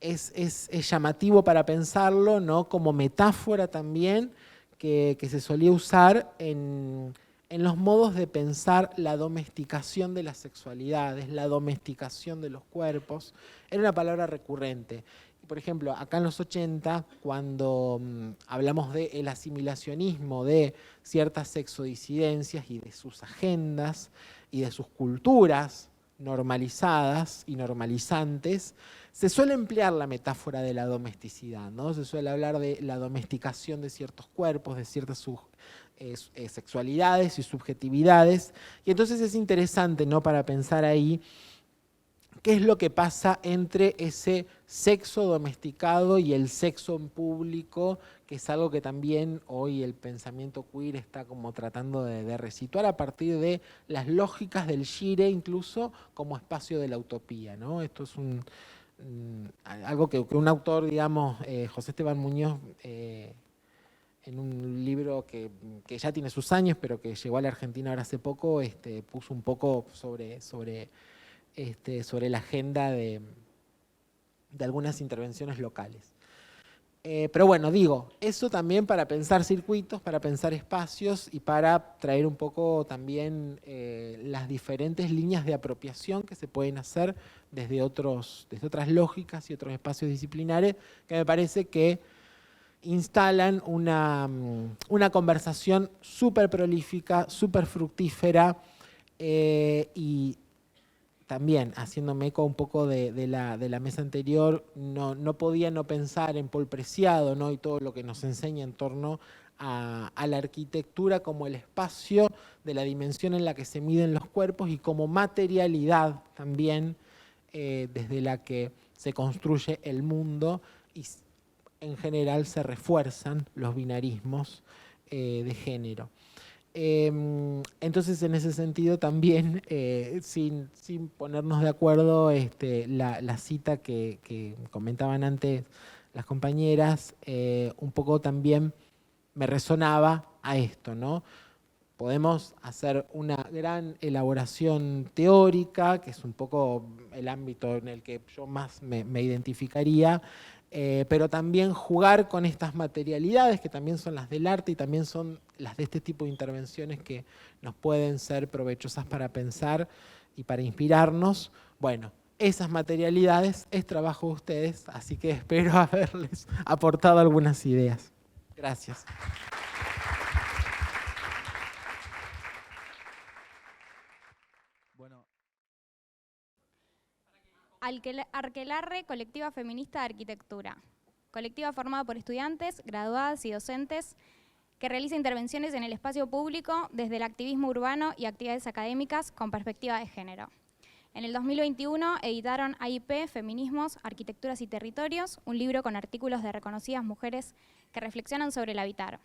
Speaker 20: es llamativo para pensarlo, ¿no? Como metáfora también que se solía usar en los modos de pensar la domesticación de las sexualidades, la domesticación de los cuerpos. Era una palabra recurrente. Por ejemplo, acá en los 80, cuando hablamos del asimilacionismo de ciertas sexodisidencias y de sus agendas y de sus culturas normalizadas y normalizantes, se suele emplear la metáfora de la domesticidad, ¿no? Se suele hablar de la domesticación de ciertos cuerpos, de ciertas sexualidades y subjetividades. Y entonces es interesante, ¿no?, para pensar ahí qué es lo que pasa entre ese sexo domesticado y el sexo en público, que es algo que también hoy el pensamiento queer está como tratando de resituar a partir de las lógicas del gire, incluso como espacio de la utopía, ¿no? Esto es algo que un autor, digamos, José Esteban Muñoz, en un libro que ya tiene sus años, pero que llegó a la Argentina ahora hace poco, puso un poco sobre la agenda de algunas intervenciones locales. Pero bueno, digo, eso también para pensar circuitos, para pensar espacios y para traer un poco también las diferentes líneas de apropiación que se pueden hacer desde otras lógicas y otros espacios disciplinares, que me parece que instalan una conversación súper prolífica, súper fructífera, y también, haciéndome eco un poco de la mesa anterior, no podía no pensar en Paul Preciado, ¿no?, y todo lo que nos enseña en torno a la arquitectura como el espacio de la dimensión en la que se miden los cuerpos y como materialidad también desde la que se construye el mundo y en general se refuerzan los binarismos de género. Entonces, en ese sentido también, sin ponernos de acuerdo, la cita que comentaban antes las compañeras, un poco también me resonaba a esto, ¿no? Podemos hacer una gran elaboración teórica, que es un poco el ámbito en el que yo más me identificaría, pero también jugar con estas materialidades que también son las del arte y también son las de este tipo de intervenciones que nos pueden ser provechosas para pensar y para inspirarnos. Bueno, esas materialidades es trabajo de ustedes, así que espero haberles aportado algunas ideas. Gracias.
Speaker 13: Arquelarre, colectiva feminista de arquitectura. Colectiva formada por estudiantes, graduadas y docentes que realiza intervenciones en el espacio público desde el activismo urbano y actividades académicas con perspectiva de género. En el 2021 editaron AIP, Feminismos, Arquitecturas y Territorios, un libro con artículos de reconocidas mujeres que reflexionan sobre el habitar.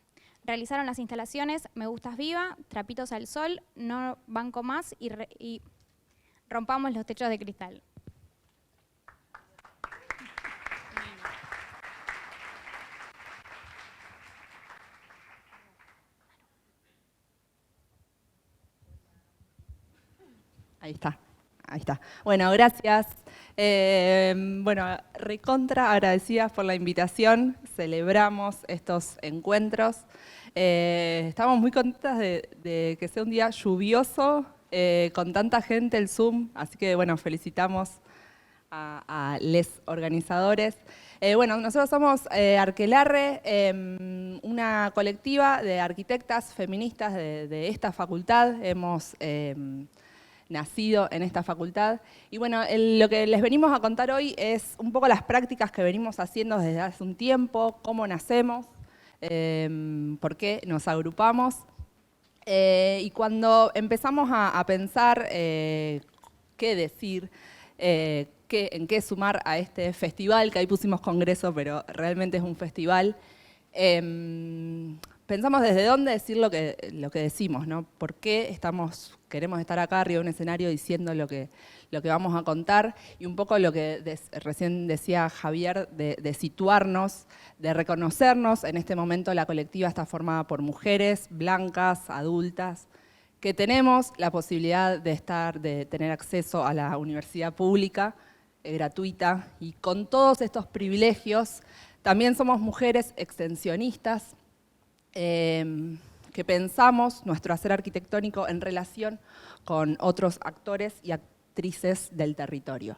Speaker 13: Realizaron las instalaciones Me Gustas Viva, Trapitos al Sol, No Banco Más y Rompamos los Techos de Cristal.
Speaker 18: Ahí está. Bueno, gracias. Bueno, recontra agradecidas por la invitación. Celebramos estos encuentros. Estamos muy contentas de que sea un día lluvioso, con tanta gente el Zoom. Así que, bueno, felicitamos a les organizadores. Bueno, nosotros somos Arquelarre, una colectiva de arquitectas feministas de esta facultad. Hemos nacido en esta facultad. Y bueno, lo que les venimos a contar hoy es un poco las prácticas que venimos haciendo desde hace un tiempo, cómo nacemos, por qué nos agrupamos. Y cuando empezamos a pensar qué decir, en qué sumar a este festival, que ahí pusimos congreso, pero realmente es un festival, pensamos desde dónde decir lo que decimos, ¿no? ¿Por qué queremos estar acá arriba de un escenario diciendo lo que vamos a contar? Y un poco lo que recién decía Javier, de situarnos, de reconocernos. En este momento la colectiva está formada por mujeres blancas, adultas, que tenemos la posibilidad de tener acceso a la universidad pública, gratuita, y con todos estos privilegios. También somos mujeres extensionistas, que pensamos nuestro hacer arquitectónico en relación con otros actores y actrices del territorio.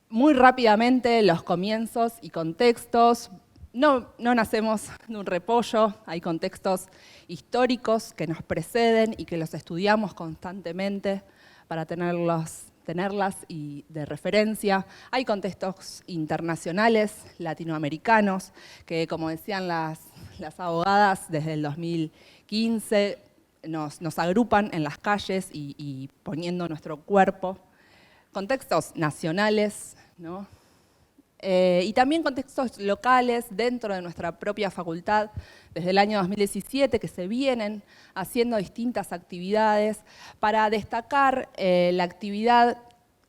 Speaker 18: Muy rápidamente, los comienzos y contextos. No nacemos de un repollo, hay contextos históricos que nos preceden y que los estudiamos constantemente para tenerlas y de referencia. Hay contextos internacionales, latinoamericanos, que como decían las abogadas, desde el 2015 nos agrupan en las calles y poniendo nuestro cuerpo. Contextos nacionales, ¿no? Y también contextos locales dentro de nuestra propia facultad, desde el año 2017, que se vienen haciendo distintas actividades para destacar la actividad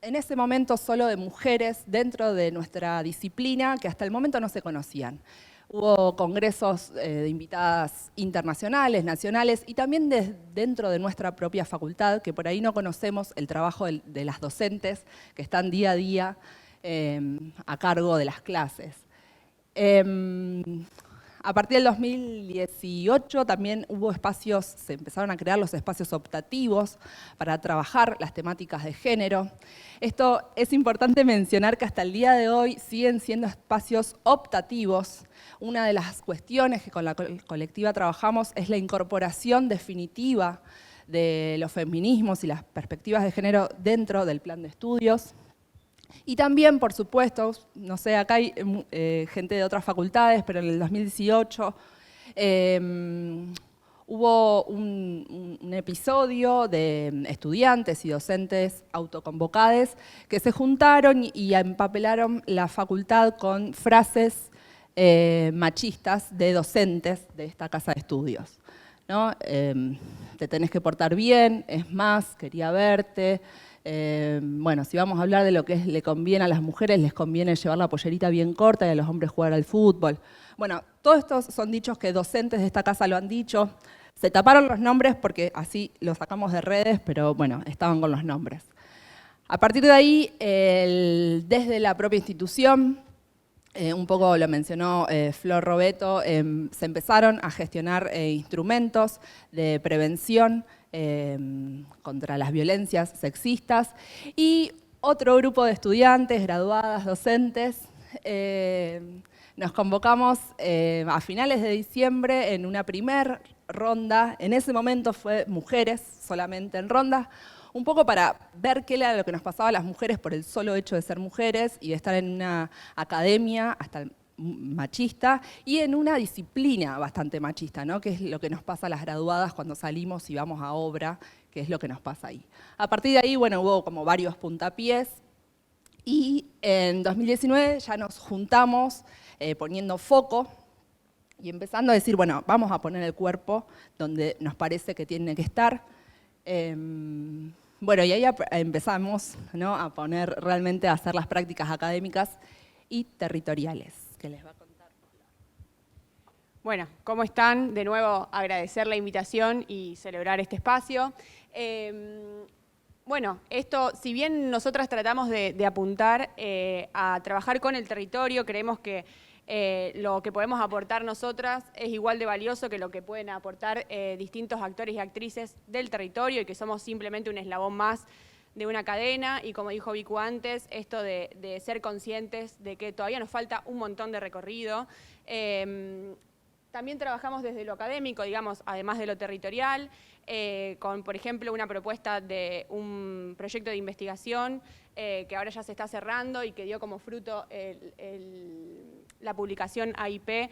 Speaker 18: en ese momento solo de mujeres dentro de nuestra disciplina, que hasta el momento no se conocían. Hubo congresos de invitadas internacionales, nacionales, y también dentro de nuestra propia facultad, que por ahí no conocemos el trabajo de las docentes que están día a día a cargo de las clases. A partir del 2018 también se empezaron a crear los espacios optativos para trabajar las temáticas de género. Esto es importante mencionar que hasta el día de hoy siguen siendo espacios optativos. Una de las cuestiones que con la colectiva trabajamos es la incorporación definitiva de los feminismos y las perspectivas de género dentro del plan de estudios. Y también, por supuesto, no sé, acá hay gente de otras facultades, pero en el 2018 hubo un episodio de estudiantes y docentes autoconvocados que se juntaron y empapelaron la facultad con frases machistas de docentes de esta casa de estudios, ¿no? Te tenés que portar bien, es más, quería verte. Bueno, si vamos a hablar de lo que le conviene a las mujeres, les conviene llevar la pollerita bien corta y a los hombres jugar al fútbol. Bueno, todos estos son dichos que docentes de esta casa lo han dicho. Se taparon los nombres porque así los sacamos de redes, pero bueno, estaban con los nombres. A partir de ahí, desde la propia institución, un poco lo mencionó Flor Robeto, se empezaron a gestionar instrumentos de prevención contra las violencias sexistas, y otro grupo de estudiantes, graduadas, docentes, nos convocamos a finales de diciembre en una primer ronda. En ese momento fue mujeres solamente en ronda, un poco para ver qué era lo que nos pasaba a las mujeres por el solo hecho de ser mujeres y de estar en una academia hasta machista y en una disciplina bastante machista, ¿no? Que es lo que nos pasa a las graduadas cuando salimos y vamos a obra, que es lo que nos pasa ahí. A partir de ahí, bueno, hubo como varios puntapiés y en 2019 ya nos juntamos poniendo foco y empezando a decir, bueno, vamos a poner el cuerpo donde nos parece que tiene que estar. Bueno, y ahí empezamos, ¿no?, a poner realmente a hacer las prácticas académicas y territoriales, que les va a contar.
Speaker 21: Bueno, ¿cómo están? De nuevo, agradecer la invitación y celebrar este espacio. Bueno, esto, si bien nosotras tratamos de apuntar a trabajar con el territorio, creemos que lo que podemos aportar nosotras es igual de valioso que lo que pueden aportar distintos actores y actrices del territorio y que somos simplemente un eslabón más de una cadena. Y como dijo Vicu antes, esto de ser conscientes de que todavía nos falta un montón de recorrido. También trabajamos desde lo académico, digamos, además de lo territorial, con, por ejemplo, una propuesta de un proyecto de investigación que ahora ya se está cerrando y que dio como fruto la publicación AIP,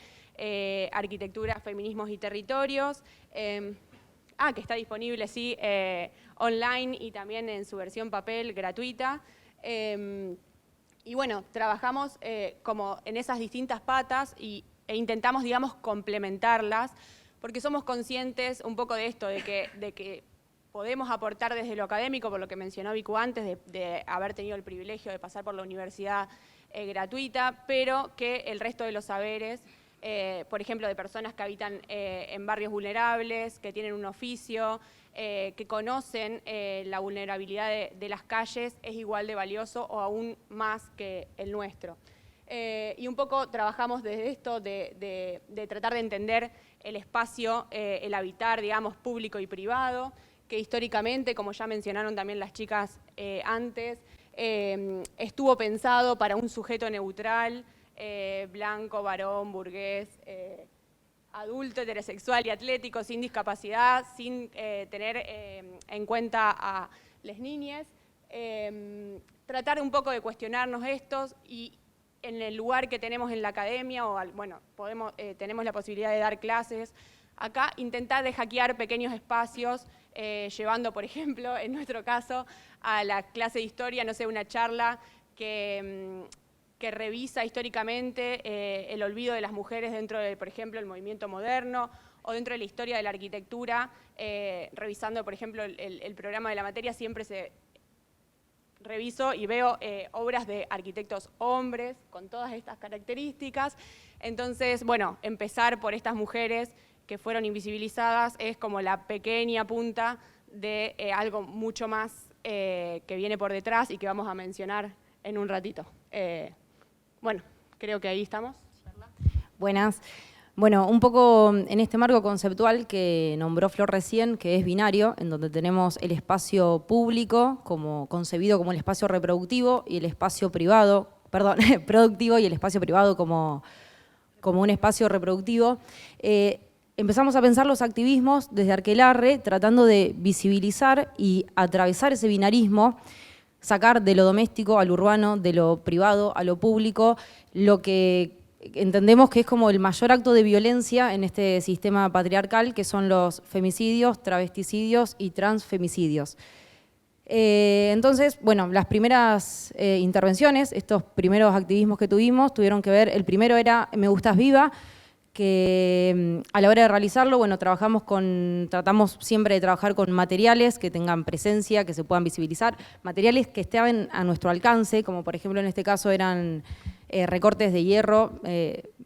Speaker 21: Arquitectura, Feminismos y Territorios, que está disponible, sí, online y también en su versión papel gratuita. Y bueno, trabajamos como en esas distintas patas y e intentamos, digamos, complementarlas, porque somos conscientes un poco de esto, de que podemos aportar desde lo académico, por lo que mencionó Vicu antes, de haber tenido el privilegio de pasar por la universidad gratuita, pero que el resto de los saberes, por ejemplo, de personas que habitan en barrios vulnerables, que tienen un oficio, que conocen la vulnerabilidad de las calles, es igual de valioso o aún más que el nuestro. Y un poco trabajamos desde esto de tratar de entender el espacio, el habitar, digamos, público y privado, que históricamente, como ya mencionaron también las chicas antes, estuvo pensado para un sujeto neutral, blanco, varón, burgués, adulto, heterosexual y atlético, sin discapacidad, sin tener en cuenta a las niñas. Tratar un poco de cuestionarnos estos y en el lugar que tenemos en la academia, o bueno, tenemos la posibilidad de dar clases, acá intentar de hackear pequeños espacios, llevando, por ejemplo, en nuestro caso, a la clase de historia, no sé, una charla que revisa históricamente el olvido de las mujeres dentro de, por ejemplo, el movimiento moderno, o dentro de la historia de la arquitectura, revisando, por ejemplo, el programa de la materia, siempre reviso y veo obras de arquitectos hombres con todas estas características. Entonces, bueno, empezar por estas mujeres que fueron invisibilizadas es como la pequeña punta de algo mucho más que viene por detrás y que vamos a mencionar en un ratito. Bueno, creo que ahí estamos.
Speaker 3: Buenas. Bueno, un poco en este marco conceptual que nombró Flor recién, que es binario, en donde tenemos el espacio público como concebido como el espacio reproductivo y el espacio privado, perdón, productivo y el espacio privado como un espacio reproductivo. Empezamos a pensar los activismos desde Arquelarre, tratando de visibilizar y atravesar ese binarismo, sacar de lo doméstico al urbano, de lo privado a lo público, lo que entendemos que es como el mayor acto de violencia en este sistema patriarcal, que son los femicidios, travesticidios y transfemicidios. Entonces, bueno, las primeras intervenciones, estos primeros activismos que tuvieron que ver, el primero era Me Gustas Viva, que a la hora de realizarlo, bueno, tratamos siempre de trabajar con materiales que tengan presencia, que se puedan visibilizar, materiales que estén a nuestro alcance, como por ejemplo en este caso eran recortes de hierro,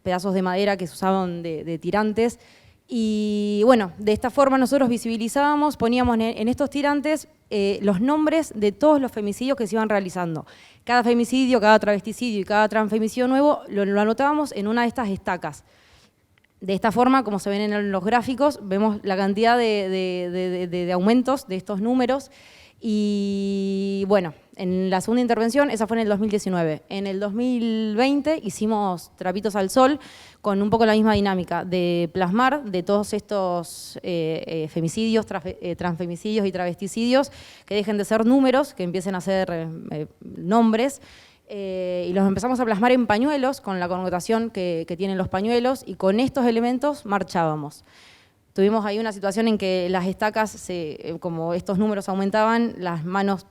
Speaker 3: pedazos de madera que se usaban de tirantes, y bueno, de esta forma nosotros visibilizábamos, poníamos en estos tirantes los nombres de todos los femicidios que se iban realizando. Cada femicidio, cada travesticidio y cada transfemicidio nuevo lo anotábamos en una de estas estacas. De esta forma, como se ven en los gráficos, vemos la cantidad de aumentos de estos números. Y bueno, en la segunda intervención, esa fue en el 2019. En el 2020 hicimos Trapitos al Sol con un poco la misma dinámica de plasmar de todos estos femicidios, transfemicidios y travesticidios que dejen de ser números, que empiecen a ser nombres. Y los empezamos a plasmar en pañuelos, con la connotación que tienen los pañuelos, y con estos elementos marchábamos. Tuvimos ahí una situación en que las estacas, como estos números aumentaban, las manos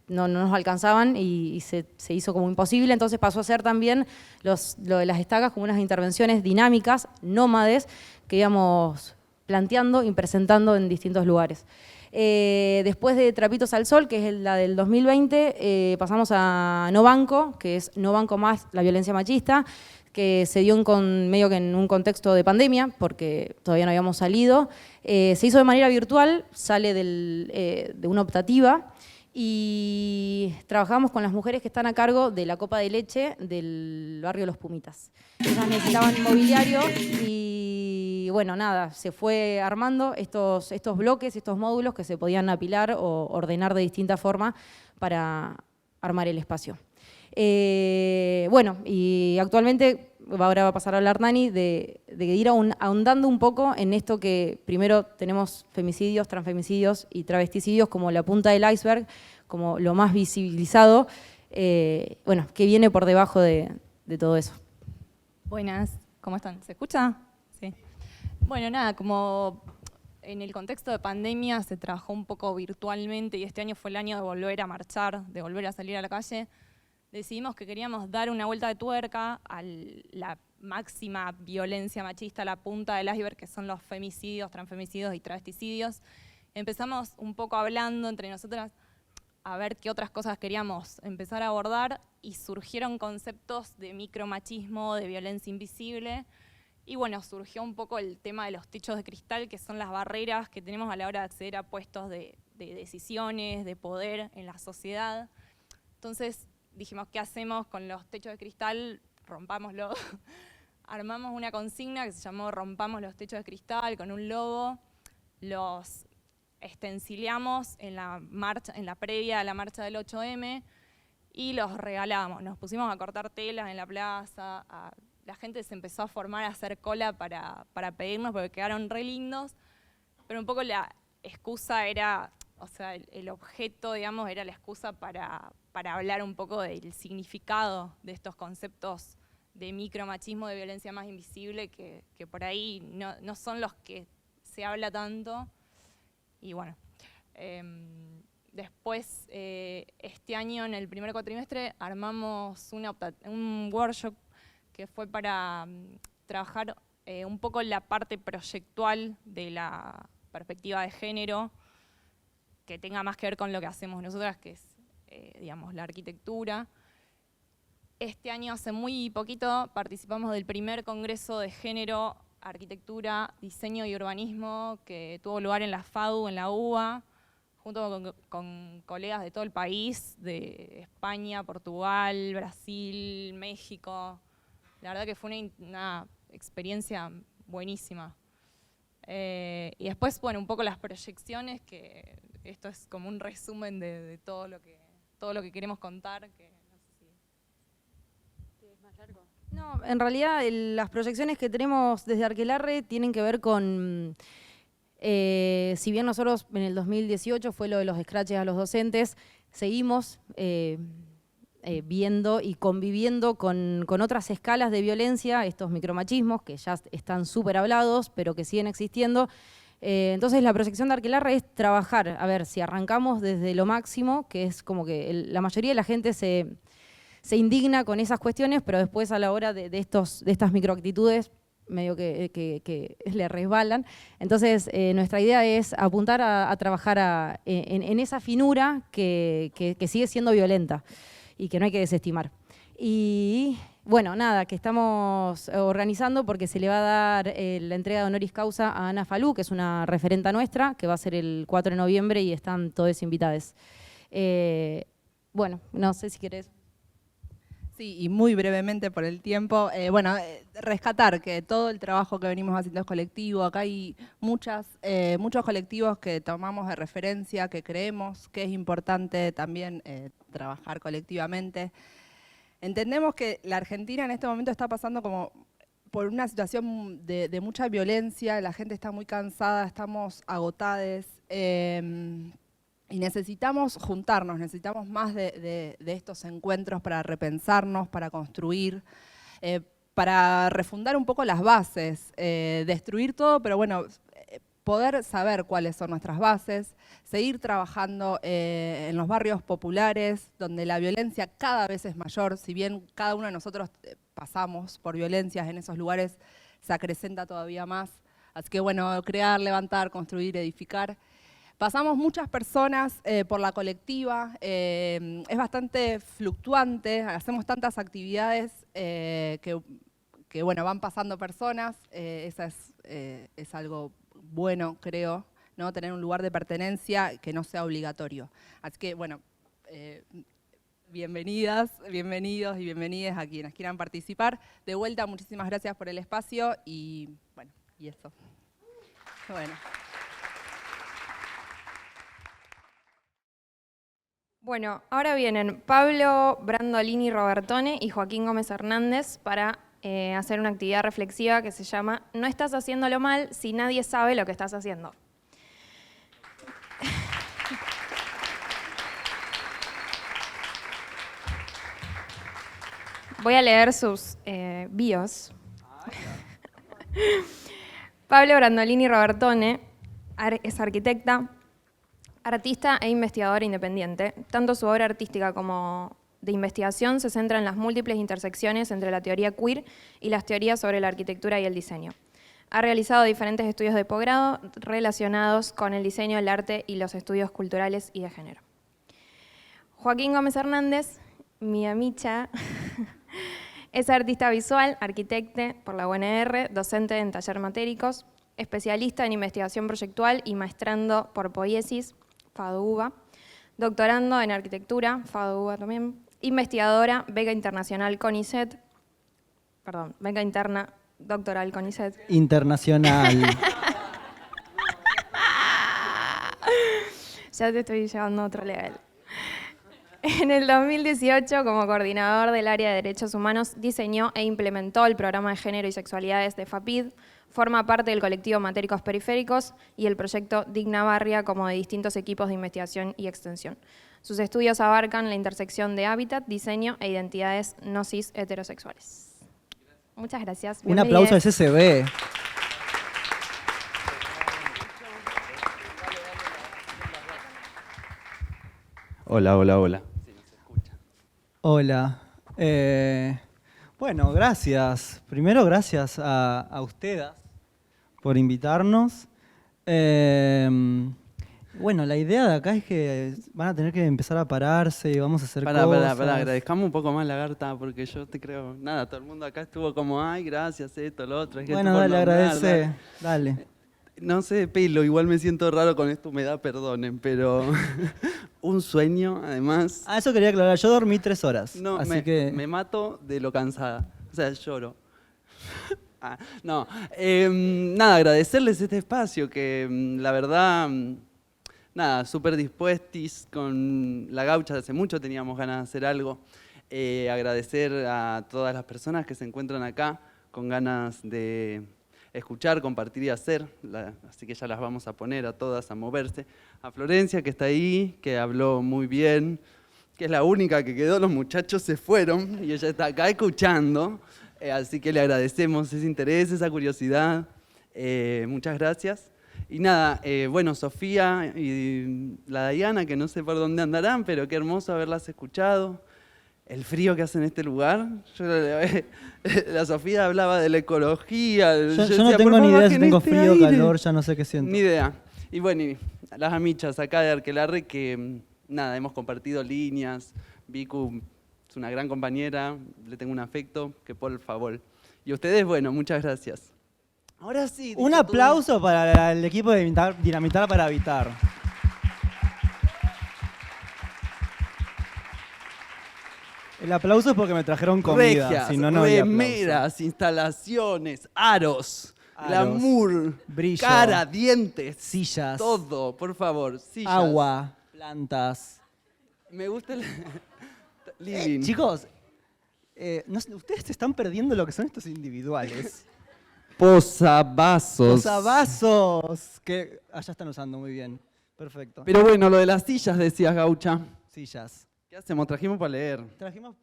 Speaker 3: no nos alcanzaban y se hizo como imposible, entonces pasó a ser también lo de las estacas como unas intervenciones dinámicas, nómades, que íbamos planteando y presentando en distintos lugares. Después de Trapitos al Sol, que es la del 2020, pasamos a No Banco, que es No Banco Más la violencia machista, que se dio medio que en un contexto de pandemia, porque todavía no habíamos salido. Se hizo de manera virtual, sale de una optativa, y trabajamos con las mujeres que están a cargo de la copa de leche del barrio Los Pumitas. Ellas necesitaban mobiliario y bueno, nada, se fue armando estos bloques, estos módulos que se podían apilar o ordenar de distinta forma para armar el espacio. Bueno, y actualmente, ahora va a pasar a hablar Nani, de ir ahondando un poco en esto que primero tenemos femicidios, transfemicidios y travesticidios como la punta del iceberg, como lo más visibilizado, bueno, que viene por debajo de todo eso.
Speaker 22: Buenas, ¿cómo están? ¿Se escucha? Sí. Bueno, nada, como en el contexto de pandemia se trabajó un poco virtualmente y este año fue el año de volver a marchar, de volver a salir a la calle, decidimos que queríamos dar una vuelta de tuerca a la máxima violencia machista, la punta del iceberg, que son los femicidios, transfemicidios y travesticidios. Empezamos un poco hablando entre nosotras a ver qué otras cosas queríamos empezar a abordar y surgieron conceptos de micromachismo, de violencia invisible. Y bueno, surgió un poco el tema de los techos de cristal, que son las barreras que tenemos a la hora de acceder a puestos de decisiones, de poder en la sociedad. Entonces dijimos, ¿qué hacemos con los techos de cristal? Rompámoslo. Armamos una consigna que se llamó Rompamos los techos de cristal, con un logo. Los estencilamos en la previa a la marcha del 8M y los regalamos. Nos pusimos a cortar telas en la plaza, la gente se empezó a formar, a hacer cola para pedirnos porque quedaron re lindos, pero un poco la excusa era, o sea, el objeto, digamos, era la excusa para hablar un poco del significado de estos conceptos de micromachismo, de violencia más invisible, que por ahí no son los que se habla tanto. Y bueno, después, este año, en el primer cuatrimestre, armamos un workshop que fue para trabajar un poco la parte proyectual de la perspectiva de género, que tenga más que ver con lo que hacemos nosotras, que es, digamos, la arquitectura. Este año, hace muy poquito, participamos del primer Congreso de Género, Arquitectura, Diseño y Urbanismo, que tuvo lugar en la FADU, en la UBA, junto con colegas de todo el país, de España, Portugal, Brasil, México. La verdad que fue una experiencia buenísima. Y después, bueno, un poco las proyecciones, que esto es como un resumen de todo lo que queremos contar. Que no sé si es más largo.
Speaker 3: No, en realidad las proyecciones que tenemos desde Arquelarre tienen que ver con, si bien nosotros en el 2018 fue lo de los scratches a los docentes, seguimos viendo y conviviendo con otras escalas de violencia, estos micromachismos que ya están súper hablados, pero que siguen existiendo. Entonces la proyección de Arquelarre es trabajar, a ver, si arrancamos desde lo máximo, que es como que la mayoría de la gente se indigna con esas cuestiones, pero después a la hora de estas microactitudes medio que le resbalan. Entonces nuestra idea es apuntar a trabajar en esa finura que sigue siendo violenta y que no hay que desestimar. Y bueno, nada, que estamos organizando porque se le va a dar la entrega de honoris causa a Ana Falú, que es una referenta nuestra, que va a ser el 4 de noviembre y están todos invitados. Bueno, no sé si querés.
Speaker 18: Sí, y muy brevemente por el tiempo, rescatar que todo el trabajo que venimos haciendo es colectivo. Acá hay muchos colectivos que tomamos de referencia, que creemos que es importante también trabajar colectivamente. Entendemos que la Argentina en este momento está pasando como por una situación de mucha violencia, la gente está muy cansada, estamos agotados. Y necesitamos juntarnos, necesitamos más de estos encuentros para repensarnos, para construir, para refundar un poco las bases, destruir todo, pero bueno, poder saber cuáles son nuestras bases, seguir trabajando en los barrios populares, donde la violencia cada vez es mayor, si bien cada uno de nosotros pasamos por violencias en esos lugares, se acrecenta todavía más. Así que bueno, crear, levantar, construir, edificar. Pasamos muchas personas por la colectiva, es bastante fluctuante, hacemos tantas actividades que bueno, van pasando personas, esa es algo bueno, creo, ¿no? Tener un lugar de pertenencia que no sea obligatorio. Así que bueno, bienvenidas, bienvenidos y bienvenidas a quienes quieran participar. De vuelta, muchísimas gracias por el espacio y bueno, y eso. Bueno.
Speaker 1: Bueno, ahora vienen Pablo Brandolini Robertone y Joaquín Gómez Hernández para hacer una actividad reflexiva que se llama No estás haciéndolo mal si nadie sabe lo que estás haciendo. Voy a leer sus bios. Pablo Brandolini Robertone es arquitecta, artista e investigadora independiente. Tanto su obra artística como de investigación se centra en las múltiples intersecciones entre la teoría queer y las teorías sobre la arquitectura y el diseño. Ha realizado diferentes estudios de posgrado relacionados con el diseño, el arte y los estudios culturales y de género. Joaquín Gómez Hernández, mi amicha, es artista visual, arquitecte por la UNR, docente en taller matéricos, especialista en investigación proyectual y maestrando por Poiesis, FADUBA, doctorando en arquitectura, FADUBA también, investigadora, beca internacional CONICET, beca interna doctoral CONICET.
Speaker 4: Internacional.
Speaker 1: Ya te estoy llevando a otro level. En el 2018, como coordinador del área de Derechos Humanos, diseñó e implementó el programa de Género y Sexualidades de FAPID, forma parte del colectivo Matéricos Periféricos y el proyecto Digna Barria, como de distintos equipos de investigación y extensión. Sus estudios abarcan la intersección de hábitat, diseño e identidades no cis heterosexuales. Muchas gracias.
Speaker 4: Un aplauso al CCB.
Speaker 5: Hola, hola, hola.
Speaker 4: Hola. Bueno, gracias. Primero, gracias a ustedes por invitarnos. Bueno, la idea de acá es que van a tener que empezar a pararse y vamos a hacer cosas.
Speaker 5: Pará, agradezcamos un poco más, Lagarta, porque yo te creo, nada, todo el mundo acá estuvo como, ay, gracias, esto, lo otro.
Speaker 4: Bueno, dale, agradece, dale.
Speaker 5: No sé, pelo, igual me siento raro con esta humedad, perdonen, pero un sueño, además.
Speaker 4: Ah, eso quería aclarar, yo dormí 3 horas.
Speaker 5: No,
Speaker 4: así que...
Speaker 5: me mato de lo cansada, o sea, lloro. Nada, agradecerles este espacio, que la verdad... Nada, súper dispuestos con la gaucha, hace mucho teníamos ganas de hacer algo. Agradecer a todas las personas que se encuentran acá con ganas de escuchar, compartir y hacer, así que ya las vamos a poner a todas a moverse. A Florencia, que está ahí, que habló muy bien, que es la única que quedó, los muchachos se fueron y ella está acá escuchando, así que le agradecemos ese interés, esa curiosidad. Muchas gracias. Y nada, bueno, Sofía y la Diana, que no sé por dónde andarán, pero qué hermoso haberlas escuchado. El frío que hace en este lugar. La Sofía hablaba de la ecología.
Speaker 4: Yo no tengo ni idea si tengo frío o calor, ya no sé qué siento.
Speaker 5: Ni idea. Y bueno, y las amichas acá de Arquelarre que, nada, hemos compartido líneas. Vicu es una gran compañera, le tengo un afecto, que por favor. Y ustedes, bueno, muchas gracias. Ahora sí.
Speaker 4: Un aplauso para el equipo de Dinamitar para Habitar. El aplauso es porque me trajeron comida.
Speaker 5: Regias,
Speaker 4: si no, no había
Speaker 5: remeras, instalaciones, aros, glamour,
Speaker 4: brillo,
Speaker 5: cara, dientes,
Speaker 4: sillas,
Speaker 5: todo, por favor, sillas.
Speaker 4: Agua, plantas.
Speaker 5: Me gusta el living.
Speaker 4: Chicos, no sé, ustedes se están perdiendo lo que son estos individuales.
Speaker 5: Posavasos.
Speaker 4: Posavasos. Que allá están usando muy bien. Perfecto.
Speaker 5: Pero bueno, lo de las sillas decías, Gaucha.
Speaker 4: Sillas.
Speaker 5: ¿Qué hacemos? Trajimos para leer.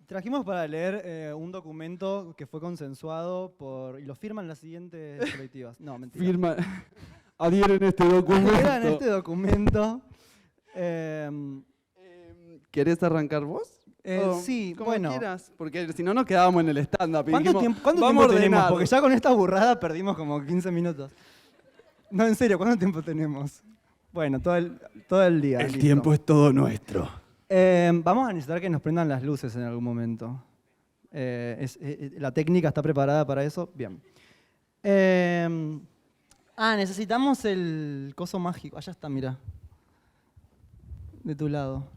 Speaker 4: Trajimos para leer un documento que fue consensuado y lo firman las siguientes colectivas. No, mentira.
Speaker 5: Adhieren este documento.
Speaker 4: Adhieren este documento.
Speaker 5: ¿Querés arrancar vos?
Speaker 4: Sí,
Speaker 5: como
Speaker 4: bueno.
Speaker 5: quieras, porque si no nos quedábamos en el stand-up.
Speaker 4: ¿Cuánto tiempo tenemos? Porque ya con esta burrada perdimos como 15 minutos. No, en serio, ¿cuánto tiempo tenemos? Bueno, todo el día.
Speaker 5: El
Speaker 4: listo.
Speaker 5: tiempo es todo nuestro.
Speaker 4: Vamos a necesitar que nos prendan las luces en algún momento. La técnica está preparada para eso. Bien. Necesitamos el coso mágico. Allá está, mira. De tu lado.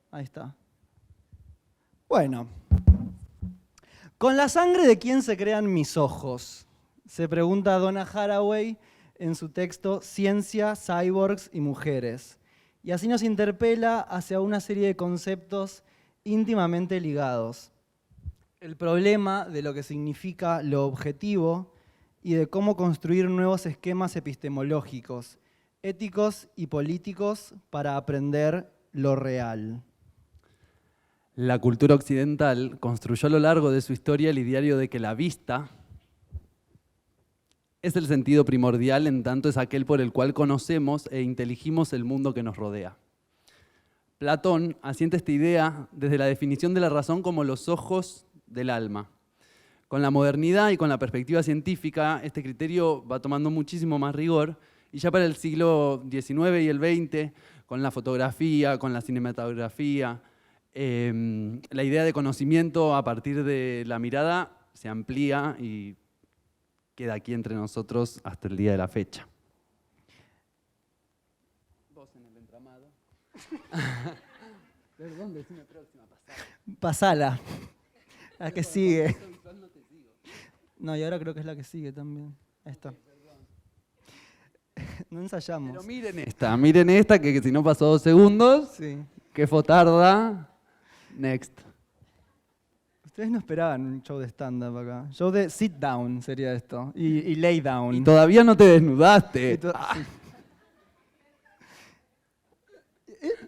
Speaker 4: Ahí está. Bueno. ¿Con la sangre de quién se crean mis ojos? Se pregunta Donna Haraway en su texto Ciencia, Cyborgs y Mujeres. Y así nos interpela hacia una serie de conceptos íntimamente ligados. El problema de lo que significa lo objetivo y de cómo construir nuevos esquemas epistemológicos, éticos y políticos para aprender lo real.
Speaker 5: La cultura occidental construyó a lo largo de su historia el ideario de que la vista es el sentido primordial, en tanto es aquel por el cual conocemos e inteligimos el mundo que nos rodea. Platón asienta esta idea desde la definición de la razón como los ojos del alma. Con la modernidad y con la perspectiva científica, este criterio va tomando muchísimo más rigor, y ya para el siglo XIX y el XX, con la fotografía, con la cinematografía, la idea de conocimiento a partir de la mirada se amplía y queda aquí entre nosotros hasta el día de la fecha. Vos en el entramado. Perdón, decime próxima,
Speaker 4: Pasala. La que sigue. No, y ahora creo que es la que sigue también. Esta. No ensayamos.
Speaker 5: Pero miren esta, que si no pasó 2 segundos,
Speaker 4: sí.
Speaker 5: Que fotarda. Next.
Speaker 4: Ustedes no esperaban un show de stand-up acá. Show de sit down sería esto. Y lay down.
Speaker 5: Y todavía no te desnudaste.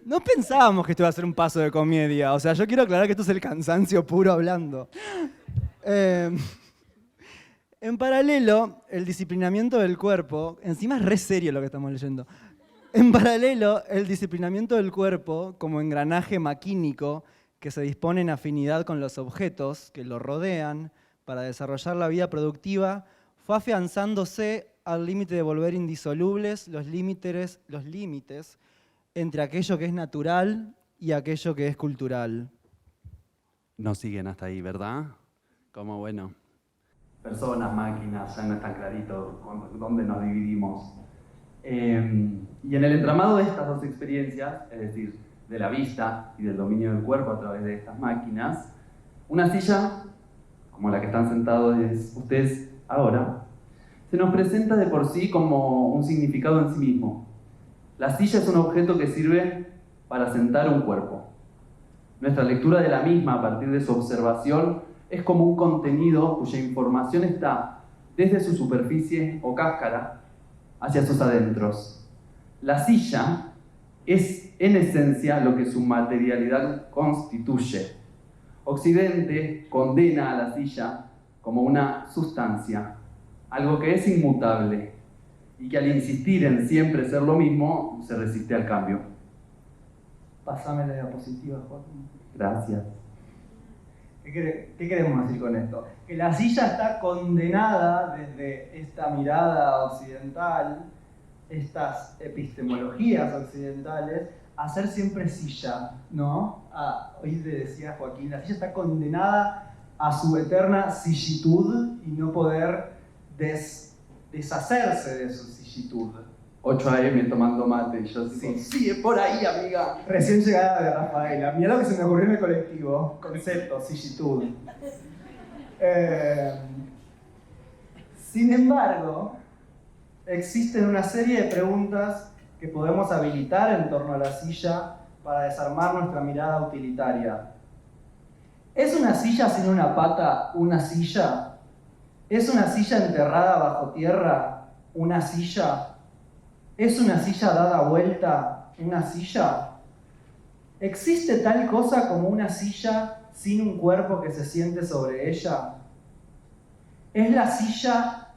Speaker 4: No pensábamos que esto iba a ser un paso de comedia. O sea, yo quiero aclarar que esto es el cansancio puro hablando. En paralelo, el disciplinamiento del cuerpo, encima es re serio lo que estamos leyendo. En paralelo, el disciplinamiento del cuerpo como engranaje maquínico que se dispone en afinidad con los objetos que lo rodean para desarrollar la vida productiva, fue afianzándose al límite de volver indisolubles los límites entre aquello que es natural y aquello que es cultural.
Speaker 5: No siguen hasta ahí, ¿verdad? Como bueno, personas, máquinas, ya no está clarito dónde nos dividimos. Y en el entramado de estas dos experiencias, es decir, de la vista y del dominio del cuerpo a través de estas máquinas, una silla, como la que están sentados ustedes ahora, se nos presenta de por sí como un significado en sí mismo. La silla es un objeto que sirve para sentar un cuerpo. Nuestra lectura de la misma a partir de su observación es como un contenido cuya información está desde su superficie o cáscara hacia sus adentros. La silla es en esencia lo que su materialidad constituye. Occidente condena a la silla como una sustancia, algo que es inmutable y que al insistir en siempre ser lo mismo, se resiste al cambio.
Speaker 4: Pásame la diapositiva, Joaquín.
Speaker 5: Gracias.
Speaker 4: ¿Qué queremos decir con esto? Que la silla está condenada desde esta mirada occidental, estas epistemologías occidentales, a ser siempre silla, ¿no? Hoy le decía Joaquín, la silla está condenada a su eterna sillitud y no poder deshacerse de su sillitud.
Speaker 5: 8 AM tomando mate, y yo sí, es por ahí, amiga.
Speaker 4: Recién llegada de Rafaela. Mirá lo que se me ocurrió en el colectivo. Concepto, sillitud. Sin embargo, existen una serie de preguntas que podemos habilitar en torno a la silla para desarmar nuestra mirada utilitaria. ¿Es una silla sin una pata una silla? ¿Es una silla enterrada bajo tierra una silla? ¿Es una silla dada vuelta una silla? ¿Existe tal cosa como una silla sin un cuerpo que se siente sobre ella? ¿Es la silla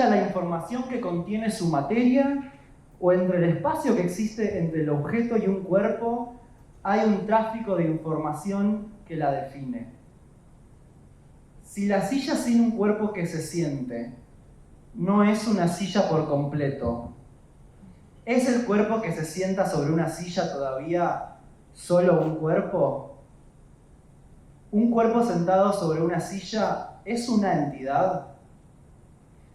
Speaker 4: la información que contiene su materia? ¿O entre el espacio que existe entre el objeto y un cuerpo hay un tráfico de información que la define? Si la silla sin un cuerpo que se siente no es una silla por completo, ¿es el cuerpo que se sienta sobre una silla todavía solo un cuerpo? ¿Un cuerpo sentado sobre una silla es una entidad?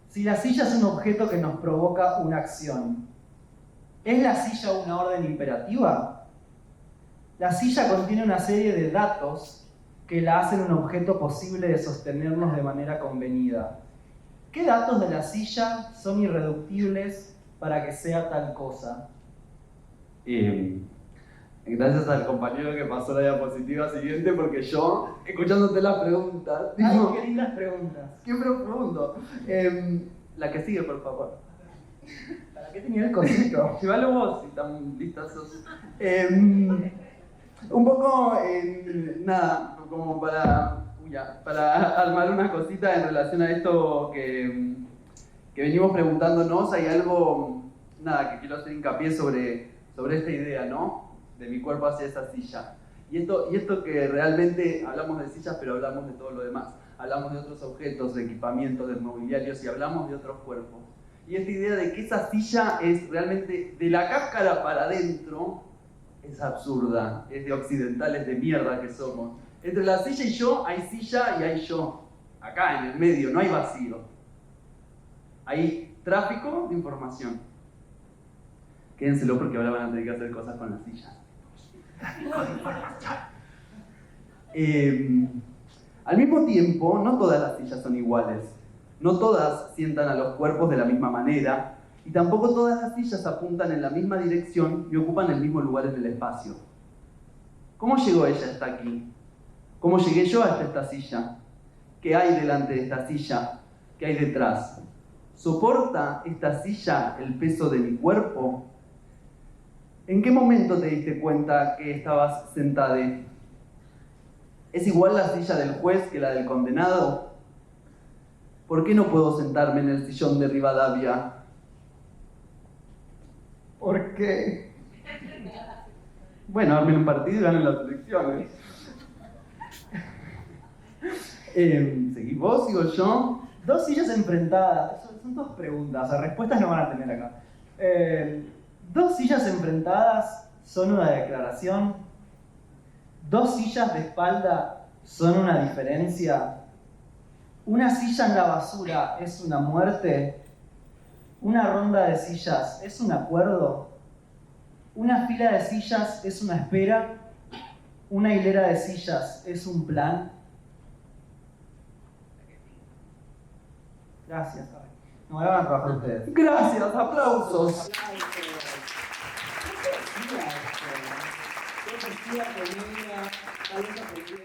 Speaker 4: Si la silla es un objeto que nos provoca una acción, ¿es la silla una orden imperativa? La silla contiene una serie de datos que la hacen un objeto posible de sostenernos de manera convenida. ¿Qué datos de la silla son irreductibles para que sea tal cosa?
Speaker 5: Gracias al compañero que pasó la diapositiva siguiente, porque yo, escuchándote las preguntas...
Speaker 4: ¡Ay, qué lindas preguntas!
Speaker 5: ¡Qué profundo! La que sigue, por favor.
Speaker 4: ¿Para qué tenía el cosito?
Speaker 5: Llévalo vos, si tan lista sos.
Speaker 4: Un poco,
Speaker 5: nada, como para armar unas cositas en relación a esto que venimos preguntándonos. Hay algo, nada, que quiero hacer hincapié sobre sobre esta idea, ¿no? De mi cuerpo hacia esa silla. Y esto que realmente hablamos de sillas, pero hablamos de todo lo demás. Hablamos de otros objetos, de equipamientos, de mobiliarios y hablamos de otros cuerpos. Y esta idea de que esa silla es realmente de la cáscara para adentro es absurda, es de occidentales de mierda que somos. Entre la silla y yo hay silla y hay yo. Acá en el medio no hay vacío. Hay tráfico de información. Quédenselo porque ahora van a tener que hacer cosas con la silla. Tráfico de información. Al mismo tiempo, no todas las sillas son iguales. No todas sientan a los cuerpos de la misma manera. Y tampoco todas las sillas apuntan en la misma dirección y ocupan el mismo lugar en el espacio. ¿Cómo llegó ella hasta aquí? ¿Cómo llegué yo hasta esta silla? ¿Qué hay delante de esta silla? ¿Qué hay detrás? ¿Soporta esta silla el peso de mi cuerpo? ¿En qué momento te diste cuenta que estabas sentada? ¿Es igual la silla del juez que la del condenado? ¿Por qué no puedo sentarme en el sillón de Rivadavia? ¿Por qué? Bueno, armen un partido y ganen las elecciones. ¿Seguís vos? ¿Sigo yo?
Speaker 2: Dos sillas enfrentadas. Son dos preguntas. Las respuestas no van a tener acá. Dos sillas enfrentadas son una declaración. Dos sillas de espalda son una diferencia. Una silla en la basura es una muerte. Una ronda de sillas es un acuerdo. Una fila de sillas es una espera. Una hilera de sillas es un plan. Gracias. No me van a trabajar ustedes.
Speaker 5: Gracias, aplausos.
Speaker 2: Yo